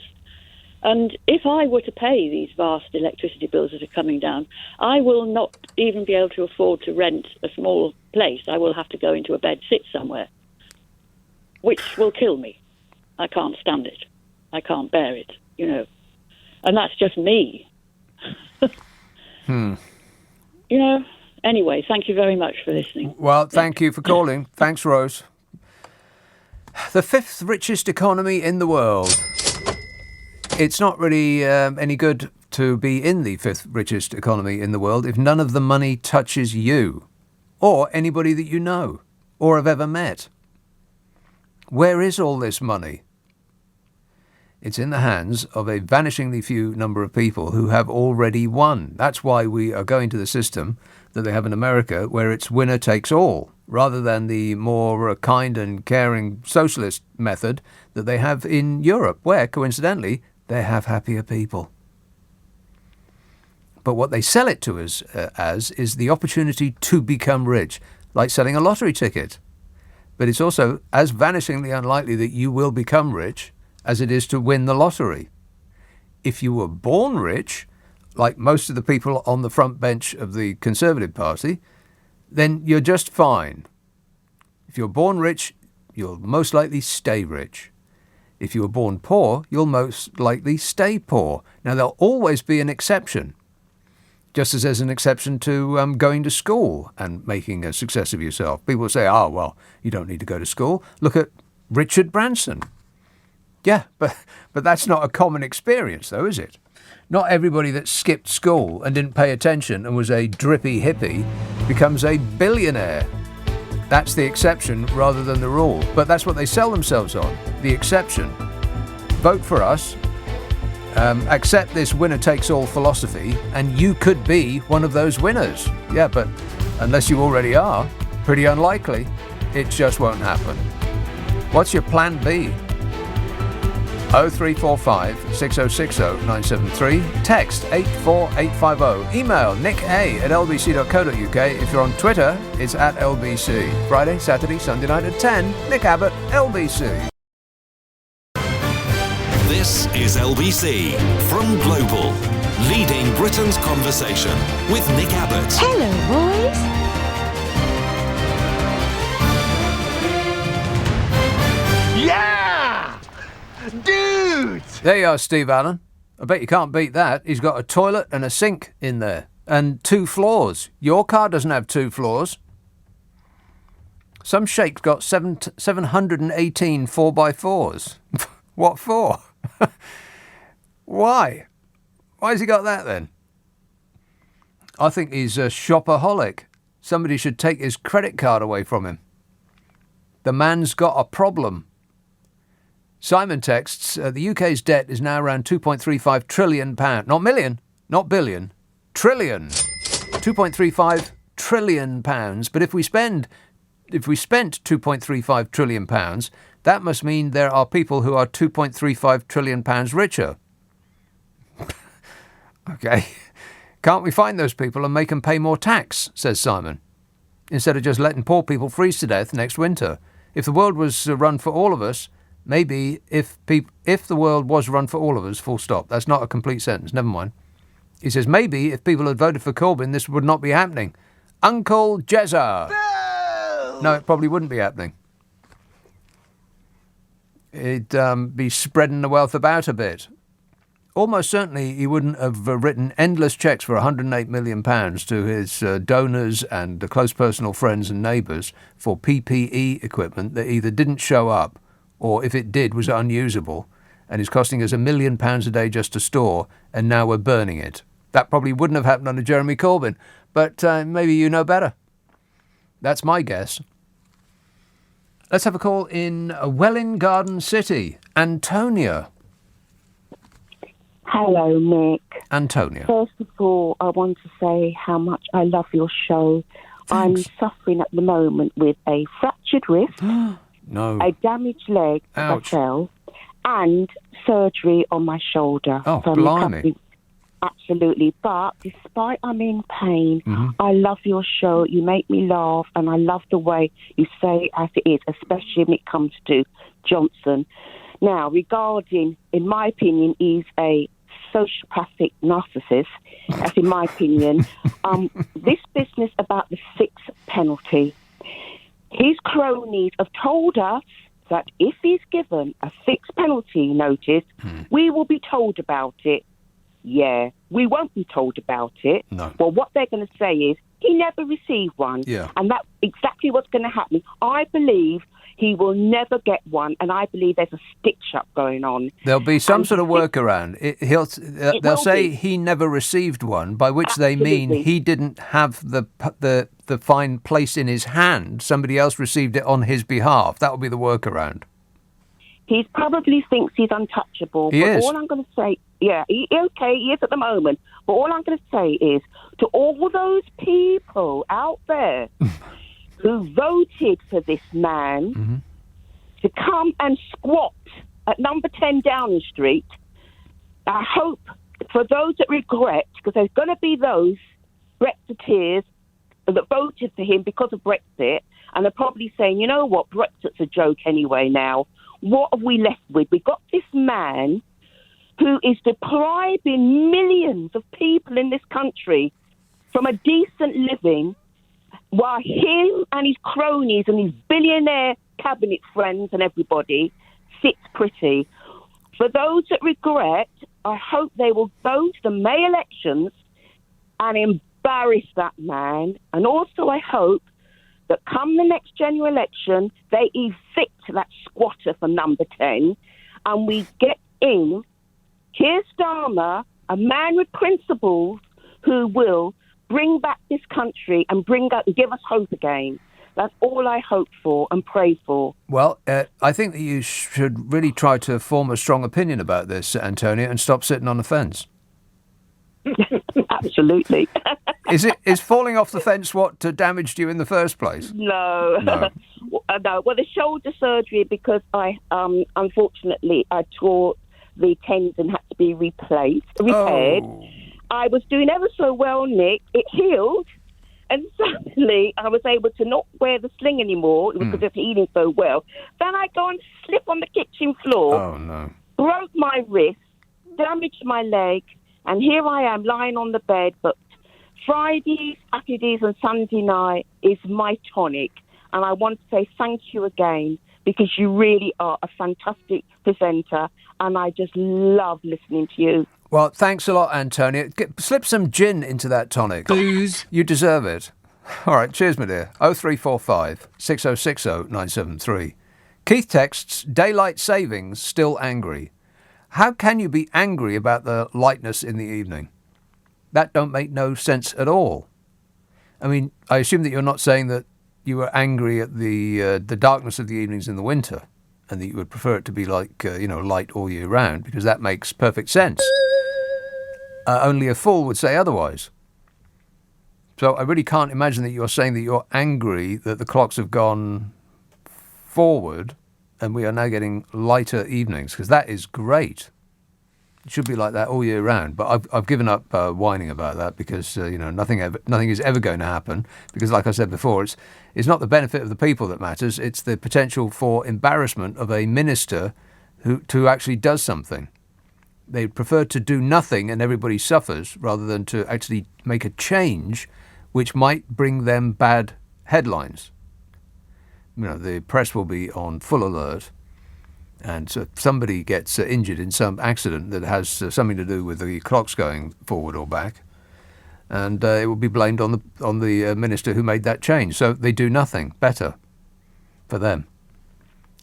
And if I were to pay these vast electricity bills that are coming down, I will not even be able to afford to rent a small place, I will have to go into a bed, sit somewhere, which will kill me. I can't stand it. I can't bear it, And that's just me. Anyway, thank you very much for listening. Well, thank you for calling. Thanks, Rose. The fifth richest economy in the world. It's not really any good to be in the fifth richest economy in the world if none of the money touches you or anybody that you know or have ever met. Where is all this money? It's in the hands of a vanishingly few number of people who have already won. That's why we are going to the system that they have in America, where it's winner takes all, rather than the more kind and caring socialist method that they have in Europe, where, coincidentally, they have happier people. But what they sell it to us as is the opportunity to become rich, like selling a lottery ticket. But it's also as vanishingly unlikely that you will become rich as it is to win the lottery. If you were born rich, like most of the people on the front bench of the Conservative Party, then you're just fine. If you're born rich, you'll most likely stay rich. If you were born poor, you'll most likely stay poor. Now, there'll always be an exception, just as there's an exception to going to school and making a success of yourself. People say, oh, well, you don't need to go to school. Look at Richard Branson. Yeah, but that's not a common experience, though, is it? Not everybody that skipped school and didn't pay attention and was a drippy hippie becomes a billionaire. That's the exception rather than the rule. But that's what they sell themselves on, the exception. Vote for us. Accept this winner-takes-all philosophy, and you could be one of those winners. Yeah, but unless you already are, pretty unlikely, it just won't happen. What's your plan B? 0345 6060 973. Text 84850. Email nick@lbc.co.uk. If you're on Twitter, it's @LBC. Friday, Saturday, Sunday night at 10. Nick Abbott, LBC. This is LBC from Global, leading Britain's conversation with Nick Abbott. Hello, boys. Yeah! Dude! There you are, Steve Allen. I bet you can't beat that. He's got a toilet and a sink in there. And 2 floors. Your car doesn't have 2 floors. Some shape's got 718 4x4s. What for? Why? Why has he got that then? I think he's a shopaholic. Somebody should take his credit card away from him. The man's got a problem. Simon texts, the UK's debt is now around £2.35 trillion. Not million, not billion, trillion. £2.35 trillion. But if we spent £2.35 trillion, that must mean there are people who are £2.35 trillion richer. Okay. Can't we find those people and make them pay more tax, says Simon, instead of just letting poor people freeze to death next winter? If the world was run for all of us, maybe if the world was run for all of us, full stop. That's not a complete sentence, never mind. He says, maybe if people had voted for Corbyn, this would not be happening. Uncle Jezza. No, it probably wouldn't be happening. He'd be spreading the wealth about a bit. Almost certainly he wouldn't have written endless cheques for £108 million to his donors and close personal friends and neighbours for PPE equipment that either didn't show up or, if it did, was unusable and is costing us £1 million a day just to store, and now we're burning it. That probably wouldn't have happened under Jeremy Corbyn, but maybe you know better. That's my guess. Let's have a call in Welwyn Garden City. Antonia. Hello, Nick. Antonia. First of all, I want to say how much I love your show. Thanks. I'm suffering at the moment with a fractured wrist, No. a damaged leg, Ouch. I fell, and surgery on my shoulder. Oh, So I'm blimey. recovering. Absolutely. But despite I'm in pain, Mm-hmm. I love your show. You make me laugh, and I love the way you say it as it is, especially when it comes to Johnson. Now, regarding, in my opinion, he's a sociopathic narcissist. That's in my opinion. This business about the penalty. His cronies have told us that if he's given a fixed penalty notice, we will be told about it. Yeah, we won't be told about it. No. Well, what they're going to say is he never received one. Yeah. And that's exactly what's going to happen. I believe he will never get one, and I believe there's a stitch-up going on. There'll be some sort of workaround. They'll say he never received one, by which they mean he didn't have the fine placed in his hand. Somebody else received it on his behalf. That will be the workaround. He probably thinks he's untouchable. He is. All I'm going to say, he is at the moment. But all I'm going to say is to all those people out there who voted for this man to come and squat at number 10 Downing Street, I hope for those that regret, because there's going to be those Brexiteers that voted for him because of Brexit, and they're probably saying, you know what, Brexit's a joke anyway now. What have we left with? We've got this man who is depriving millions of people in this country from a decent living, while him and his cronies and his billionaire cabinet friends and everybody sits pretty. For those that regret, I hope they will go to the May elections and embarrass that man. And also I hope that come the next general election, they evict that squatter from number 10 and we get in Keir Starmer, a man with principles who will bring back this country and give us hope again. That's all I hope for and pray for. Well, I think that you should really try to form a strong opinion about this, Antonia, and stop sitting on the fence. Absolutely. Is falling off the fence what damaged you in the first place? No. No. Well, the shoulder surgery, because I unfortunately I tore the tendon, had to be repaired. Oh. I was doing ever so well, Nick. It healed, and suddenly I was able to not wear the sling anymore. It was because it's healing so well. Then I go and slip on the kitchen floor. Oh no! Broke my wrist, damaged my leg, and here I am lying on the bed. But Fridays, Saturdays, and Sunday night is my tonic, and I want to say thank you again, because you really are a fantastic presenter, and I just love listening to you. Well, thanks a lot, Antonia. Slip some gin into that tonic. Booze. You deserve it. All right, cheers, my dear. 0345 6060 973. Keith texts, daylight savings, still angry. How can you be angry about the lightness in the evening? That don't make no sense at all. I mean, I assume that you're not saying that you were angry at the darkness of the evenings in the winter, and that you would prefer it to be like, light all year round, because that makes perfect sense. Only a fool would say otherwise. So I really can't imagine that you're saying that you're angry that the clocks have gone forward and we are now getting lighter evenings, because that is great. It should be like that all year round. But I've given up whining about that, because nothing is ever going to happen. Because, like I said before, it's not the benefit of the people that matters. It's the potential for embarrassment of a minister who actually does something. They prefer to do nothing and everybody suffers, rather than to actually make a change which might bring them bad headlines. The press will be on full alert, and so if somebody gets injured in some accident that has something to do with the clocks going forward or back, and it will be blamed on the minister who made that change. So they do nothing. Better for them.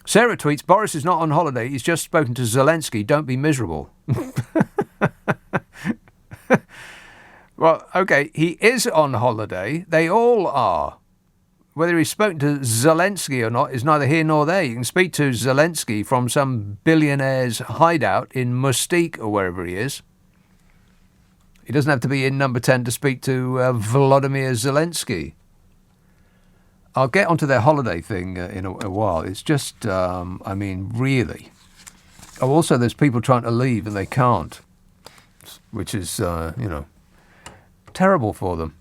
Sarah tweets, Boris is not on holiday. He's just spoken to Zelensky. Don't be miserable. Well, okay, he is on holiday. They all are. Whether he's spoken to Zelensky or not is neither here nor there. You can speak to Zelensky from some billionaire's hideout in Mustique or wherever he is. He doesn't have to be in number 10 to speak to Vladimir Zelensky. I'll get onto their holiday thing in a while. It's just, really. Oh, also, there's people trying to leave and they can't, which is, terrible for them.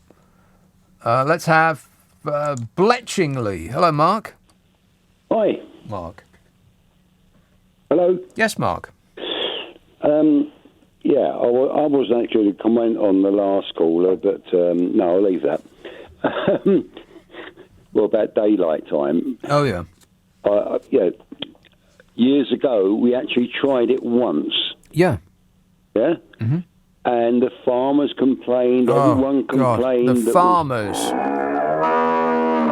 Let's have Bletchingley. Hello, Mark. Hi. Mark. Hello. Yes, Mark. I was actually to comment on the last caller, but no, I'll leave that. Well, about daylight time. Oh, yeah. Yeah. Years ago, we actually tried it once. Yeah. Yeah? Mm-hmm. And the farmers complained, everyone complained. The farmers.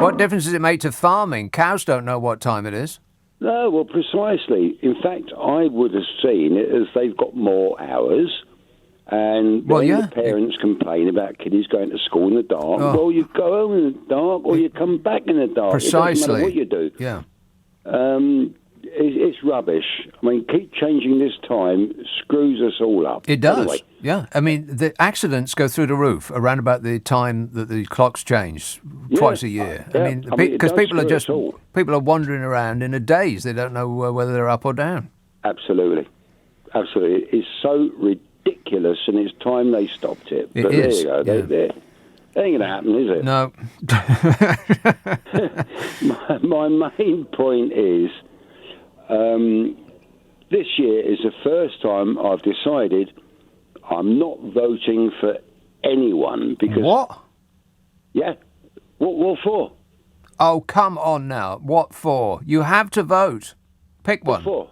What difference does it make to farming? Cows don't know what time it is. No, well, precisely. In fact, I would have seen it as they've got more hours, and the parents complain about kiddies going to school in the dark. Well, you go home in the dark, or you come back in the dark. Precisely. It doesn't matter what you do. Yeah. It's rubbish. I mean, keep changing this time screws us all up. It does. Anyway. Yeah. I mean, the accidents go through the roof around about the time that the clocks change twice a year. Yeah. I mean, because people are wandering around in a daze. They don't know whether they're up or down. Absolutely. It's so ridiculous, and it's time they stopped it. It but is. There you go. Yeah. That ain't going to happen, is it? No. My main point is, this year is the first time I've decided I'm not voting for anyone because... What? Yeah. What for? Oh, come on now. What for? You have to vote. Pick one. What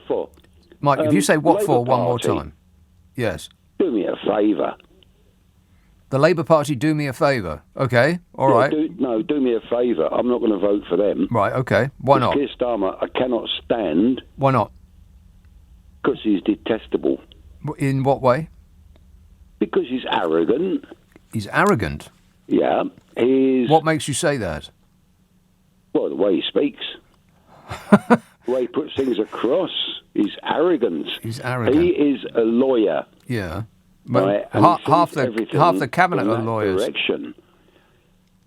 for? Mike, if you say what Labour for one more Party, time. Yes. Do me a favour. The Labour Party do me a favour. Okay, all right. Do me a favour. I'm not going to vote for them. Right, okay. Why not? Keir Starmer, I cannot stand. Why not? Because he's detestable. In what way? Because he's arrogant. He's arrogant? Yeah. What makes you say that? Well, the way he speaks. The way he puts things across. He's arrogant. He's arrogant. He is a lawyer. Yeah. Right, half the cabinet are lawyers. Direction.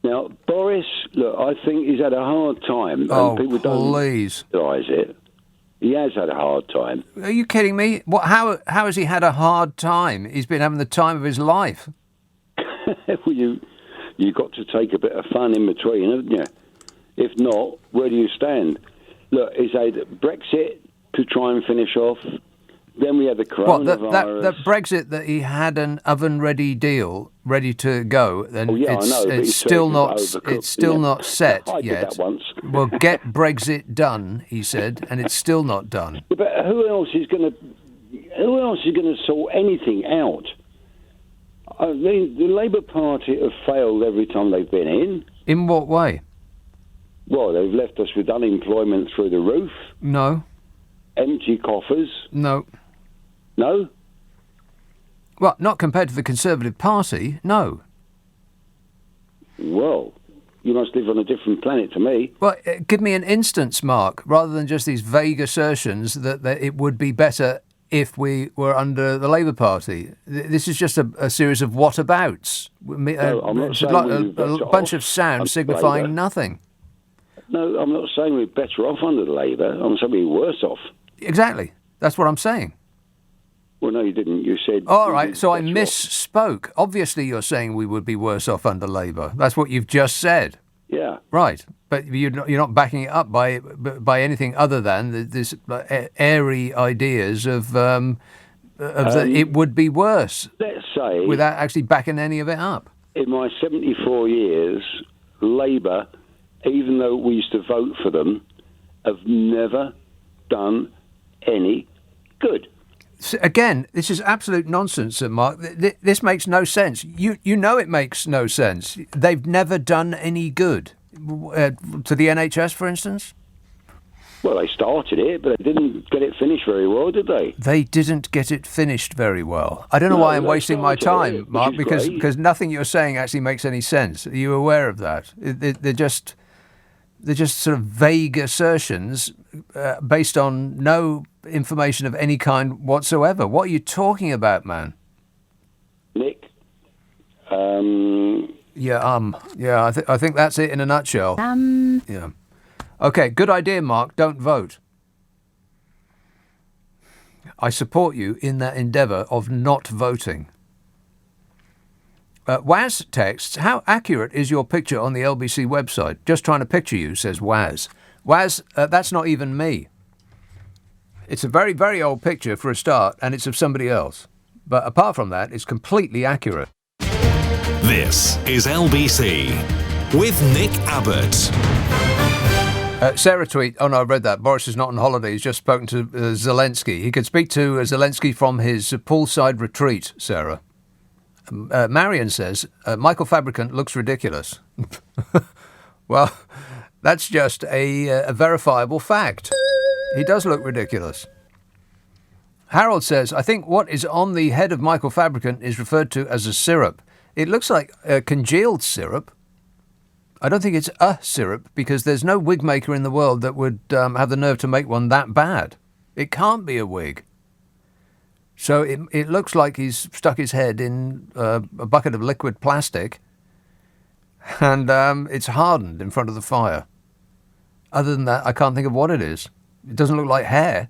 Now, Boris, look, I think he's had a hard time. Oh, and people please. Don't realise it. He has had a hard time. Are you kidding me? How has he had a hard time? He's been having the time of his life. Well, you got to take a bit of fun in between, haven't you? If not, where do you stand? Look, he's had Brexit to try and finish off. Then we had the coronavirus. That Brexit that he had an oven-ready deal ready to go, and it's still not set I yet. did that once. Well, get Brexit done, he said, and it's still not done. Yeah, but who else is going to sort anything out? I mean, the Labour Party have failed every time they've been in. In what way? Well, they've left us with unemployment through the roof. No. Empty coffers. No. No? Well, not compared to the Conservative Party, no. Well, you must live on a different planet to me. Well, give me an instance, Mark, rather than just these vague assertions that it would be better if we were under the Labour Party. This is just a series of whatabouts. No, I'm not saying a bunch of sound signifying Labour. Nothing. No, I'm not saying we're better off under the Labour. I'm saying we're worse off. Exactly. That's what I'm saying. Well, no, you didn't. You said... All right, so I misspoke. Obviously, you're saying we would be worse off under Labour. That's what you've just said. Yeah. Right. But you're not backing it up by anything other than this airy ideas of it would be worse. Let's say... Without actually backing any of it up. In my 74 years, Labour, even though we used to vote for them, have never done any good. Again, this is absolute nonsense, Mark. This makes no sense. You know it makes no sense. They've never done any good. To the NHS, for instance? Well, they started it, but they didn't get it finished very well, did they? They didn't get it finished very well. I don't know why I'm wasting my time, Mark, because nothing you're saying actually makes any sense. Are you aware of that? They're just sort of vague assertions based on no information of any kind whatsoever. What are you talking about, man? Nick? Yeah, I think that's it in a nutshell. Yeah. Okay, good idea, Mark. Don't vote. I support you in that endeavour of not voting. Waz texts, how accurate is your picture on the LBC website? Just trying to picture you, says Waz. Waz, that's not even me. It's a very, very old picture for a start, and it's of somebody else. But apart from that, it's completely accurate. This is LBC with Nick Abbott. Sarah tweet, oh no, I read that. Boris is not on holiday. He's just spoken to Zelensky. He could speak to Zelensky from his poolside retreat, Sarah. Marion says, Michael Fabricant looks ridiculous. Well, that's just a verifiable fact. He does look ridiculous. Harold says, I think what is on the head of Michael Fabricant is referred to as a syrup. It looks like a congealed syrup. I don't think it's a syrup because there's no wig maker in the world that would have the nerve to make one that bad. It can't be a wig. So it looks like he's stuck his head in a bucket of liquid plastic and it's hardened in front of the fire. Other than that, I can't think of what it is. It doesn't look like hair.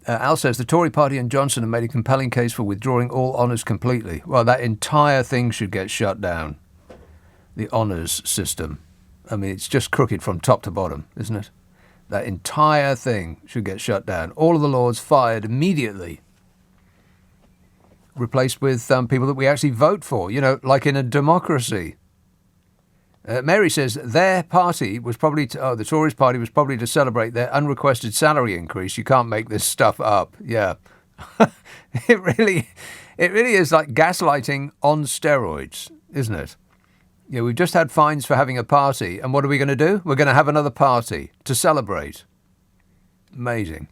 Al says, the Tory party and Johnson have made a compelling case for withdrawing all honours completely. Well, that entire thing should get shut down. The honours system. I mean, it's just crooked from top to bottom, isn't it? That entire thing should get shut down. All of the lords fired immediately. Replaced with people that we actually vote for, like in a democracy. Mary says their party was probably, the Tories party was probably to celebrate their unrequested salary increase. You can't make this stuff up. Yeah. It really is like gaslighting on steroids, isn't it? Yeah, we've just had fines for having a party. And what are we going to do? We're going to have another party to celebrate. Amazing.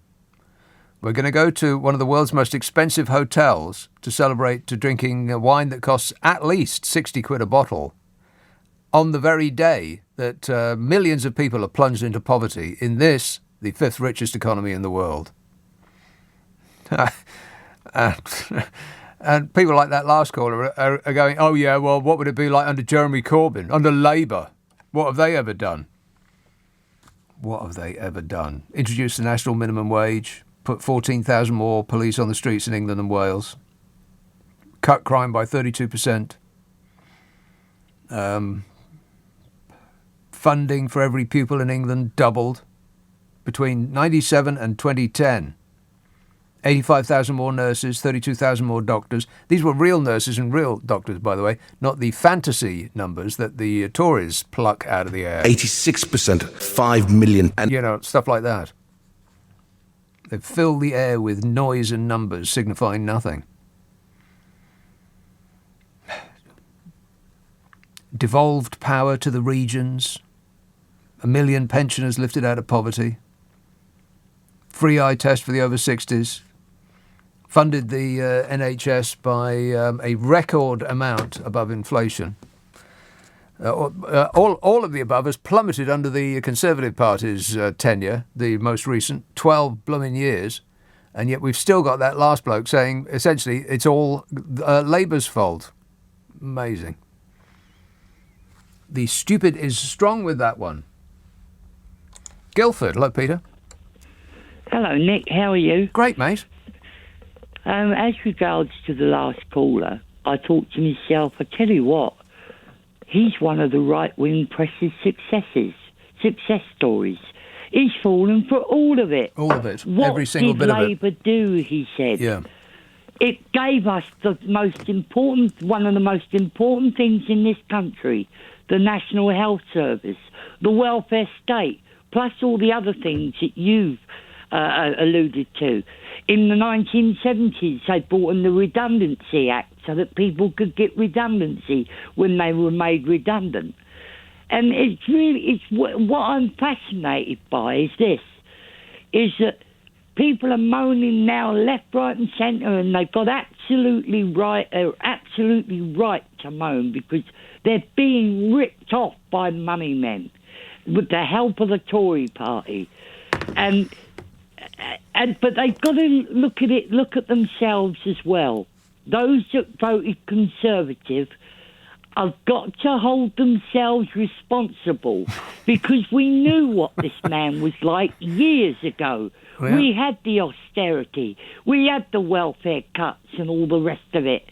We're going to go to one of the world's most expensive hotels to celebrate to drinking a wine that costs at least 60 quid a bottle on the very day that millions of people are plunged into poverty in this, the fifth richest economy in the world. And people like that last caller are going, oh yeah, well, what would it be like under Jeremy Corbyn, under Labour? What have they ever done? What have they ever done? Introduce the national minimum wage, put 14,000 more police on the streets in England and Wales, cut crime by 32%. Funding for every pupil in England doubled between 97 and 2010. 85,000 more nurses, 32,000 more doctors. These were real nurses and real doctors, by the way, not the fantasy numbers that the Tories pluck out of the air. 86%, 5 million. And stuff like that. They fill the air with noise and numbers signifying nothing. Devolved power to the regions. 1 million pensioners lifted out of poverty. Free eye test for the over 60s. Funded the NHS by a record amount above inflation. All of the above has plummeted under the Conservative Party's tenure, the most recent, 12 blooming years. And yet we've still got that last bloke saying, essentially, it's all Labour's fault. Amazing. The stupid is strong with that one. Guildford, hello, Peter. Hello, Nick. How are you? Great, mate. As regards to the last caller, I thought to myself, I tell you what, he's one of the right-wing press's success stories. He's fallen for all of it. All of it. Every single bit of it. What did Labour do, he said. Yeah. It gave us one of the most important things in this country, the National Health Service, the welfare state, plus all the other things that you've alluded to. In the 1970s, they brought in the Redundancy Act so that people could get redundancy when they were made redundant. And what I'm fascinated by is that people are moaning now left, right and centre, and they've got absolutely right to moan because they're being ripped off by money men with the help of the Tory party. But they've got to look at themselves as well. Those that voted Conservative have got to hold themselves responsible because we knew what this man was like years ago. Well, we had the austerity, we had the welfare cuts and all the rest of it.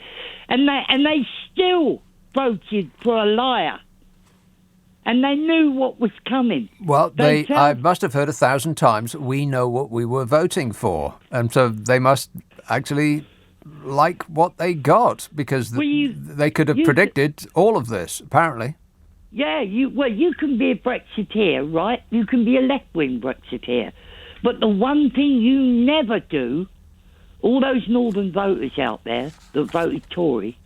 And they still voted for a liar. And they knew what was coming. Well, I must have heard 1,000 times, we know what we were voting for. And so they must actually like what they got because they could have predicted all of this, apparently. Yeah, you can be a Brexiteer, right? You can be a left-wing Brexiteer. But the one thing you never do, all those northern voters out there that voted Tory,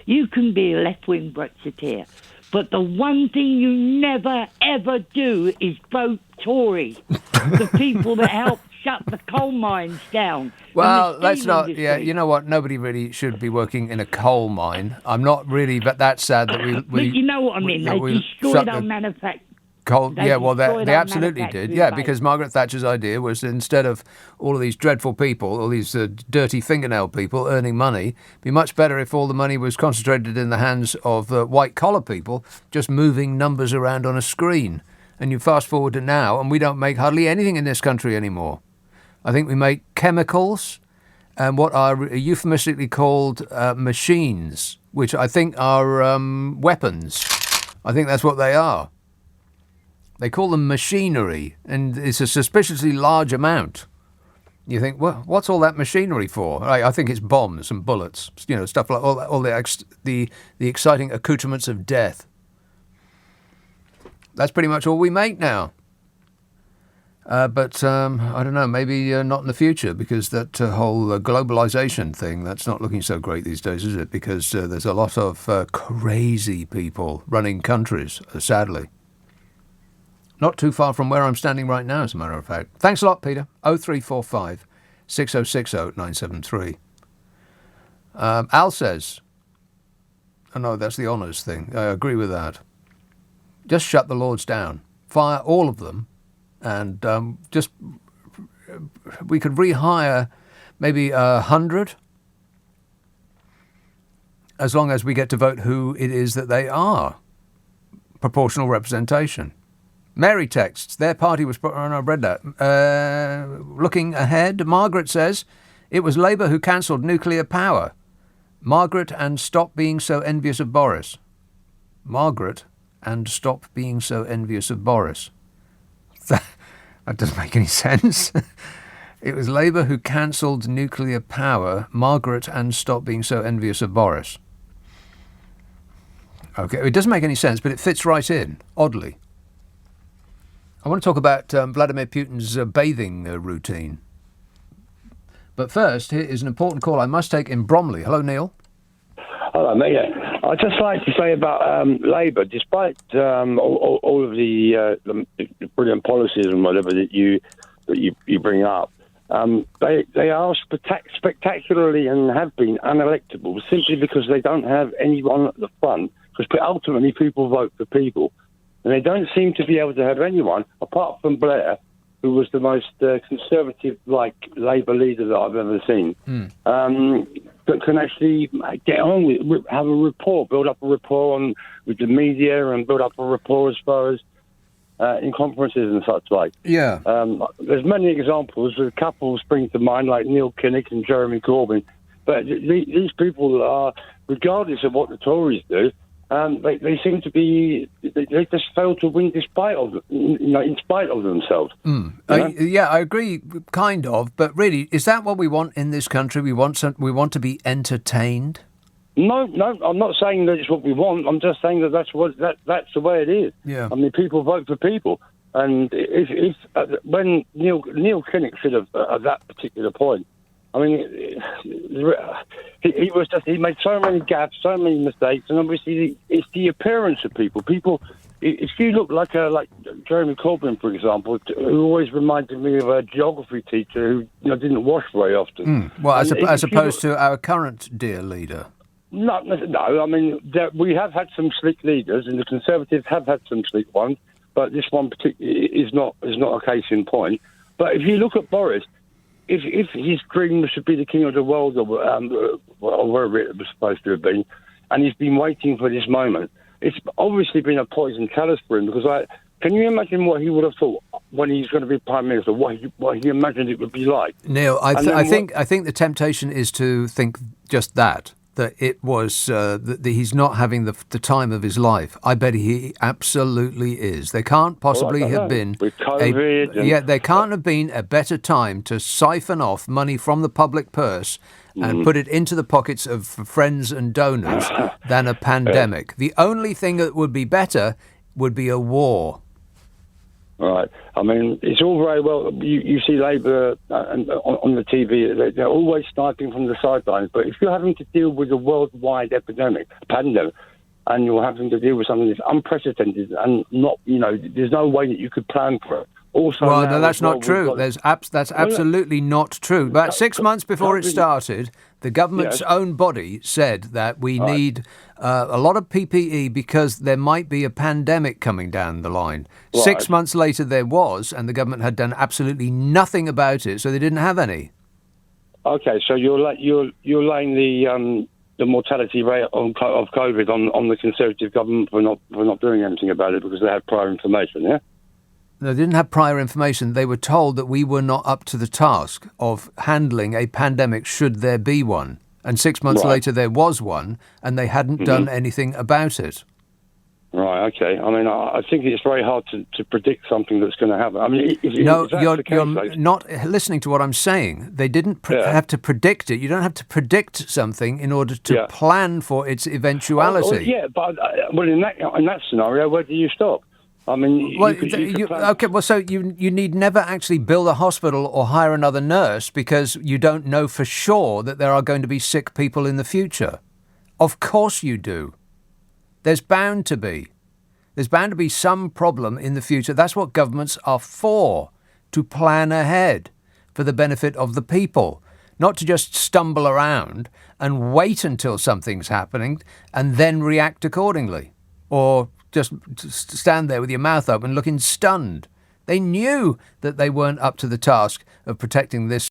you can be a left-wing Brexiteer. But the one thing you never, ever do is vote Tory. The people that helped shut the coal mines down. Well, let's not... Industry. Yeah, you know what? Nobody really should be working in a coal mine. I'm not really that sad that we but you know what I mean? They destroyed our manufacturing. They absolutely did. Yeah, because Margaret Thatcher's idea was instead of all of these dreadful people, all these dirty fingernail people earning money, it'd be much better if all the money was concentrated in the hands of white-collar people just moving numbers around on a screen. And you fast forward to now, and we don't make hardly anything in this country anymore. I think we make chemicals and what are euphemistically called machines, which I think are weapons. I think that's what they are. They call them machinery, and it's a suspiciously large amount. You think, well, what's all that machinery for? I think it's bombs and bullets, stuff like all the exciting accoutrements of death. That's pretty much all we make now. But I don't know, maybe not in the future, because that whole globalization thing, that's not looking so great these days, is it? Because there's a lot of crazy people running countries, sadly. Not too far from where I'm standing right now, as a matter of fact. Thanks a lot, Peter. 0345 6060 973. Al says, oh no, that's the honours thing. I agree with that. Just shut the Lords down. Fire all of them. And we could rehire maybe 100, as long as we get to vote who it is that they are. Proportional representation. Mary texts, their party was... I've read that. Looking ahead, Margaret says, it was Labour who cancelled nuclear power. Margaret and stop being so envious of Boris. Margaret and stop being so envious of Boris. That doesn't make any sense. It was Labour who cancelled nuclear power. Margaret and stop being so envious of Boris. Okay, it doesn't make any sense, but it fits right in, oddly. I want to talk about Vladimir Putin's bathing routine. But first, here is an important call I must take in Bromley. Hello, Neil. Hello, mate. Yeah. I'd just like to say about Labour, despite all of the brilliant policies and whatever that you bring up, they are spectacularly and have been unelectable simply because they don't have anyone at the front. Because ultimately, people vote for people. And they don't seem to be able to have anyone, apart from Blair, who was the most conservative, Labour leader that I've ever seen, that can actually get on with, have a rapport, build up a rapport with the media and build up a rapport as far as in conferences and such like. Yeah. There's many examples. A couple spring to mind, like Neil Kinnock and Jeremy Corbyn. But these people are, regardless of what the Tories do, they seem to be. They just fail to win in spite of themselves. Yeah, I agree, kind of. But really, is that what we want in this country? We want to be entertained. No, I'm not saying that it's what we want. I'm just saying that that's the way it is. Yeah. I mean, people vote for people, and if when Neil Kinnock should have at that particular point. I mean, he made so many gaffes, so many mistakes, and obviously it's the appearance of people. People, if you look like Jeremy Corbyn, for example, who always reminded me of a geography teacher who didn't wash very often. Well, as opposed to our current dear leader. No. I mean, we have had some sleek leaders, and the Conservatives have had some sleek ones, but this one particularly is not a case in point. But if you look at Boris. If his dream was to be the king of the world, or wherever it was supposed to have been, and he's been waiting for this moment, it's obviously been a poison chalice for him. Because can you imagine what he would have thought when he's going to be prime minister? What he imagined it would be like? Neil, I think the temptation is to think just that it was that he's not having the time of his life. I bet he absolutely is. There can't possibly have been with COVID there can't have been a better time to siphon off money from the public purse and put it into the pockets of friends and donors than a pandemic. The only thing that would be better would be a war. Right. I mean, it's all very well. You see Labour on the TV, they're always sniping from the sidelines. But if you're having to deal with a worldwide epidemic, pandemic, and you're having to deal with something that's unprecedented and not, there's no way that you could plan for it. Also, well, no, that's not true. That's absolutely not true. About 6 months before it started, the government's own body said that we need a lot of PPE because there might be a pandemic coming down the line. Right. 6 months later there was, and the government had done absolutely nothing about it, so they didn't have any. Okay, so you're laying the mortality rate of COVID on the Conservative government for not doing anything about it because they had prior information, yeah? They didn't have prior information. They were told that we were not up to the task of handling a pandemic should there be one. And 6 months later there was one, and they hadn't done anything about it. Right, okay. I mean, I think it's very hard to predict something that's going to happen. I mean, you're not listening to what I'm saying. They didn't have to predict it. You don't have to predict something in order to plan for its eventuality. But in that scenario, where do you stop? I mean, so you need never actually build a hospital or hire another nurse because you don't know for sure that there are going to be sick people in the future. Of course you do. There's bound to be. There's bound to be some problem in the future. That's what governments are for, to plan ahead for the benefit of the people, not to just stumble around and wait until something's happening and then react accordingly, or just stand there with your mouth open looking stunned. They knew that they weren't up to the task of protecting this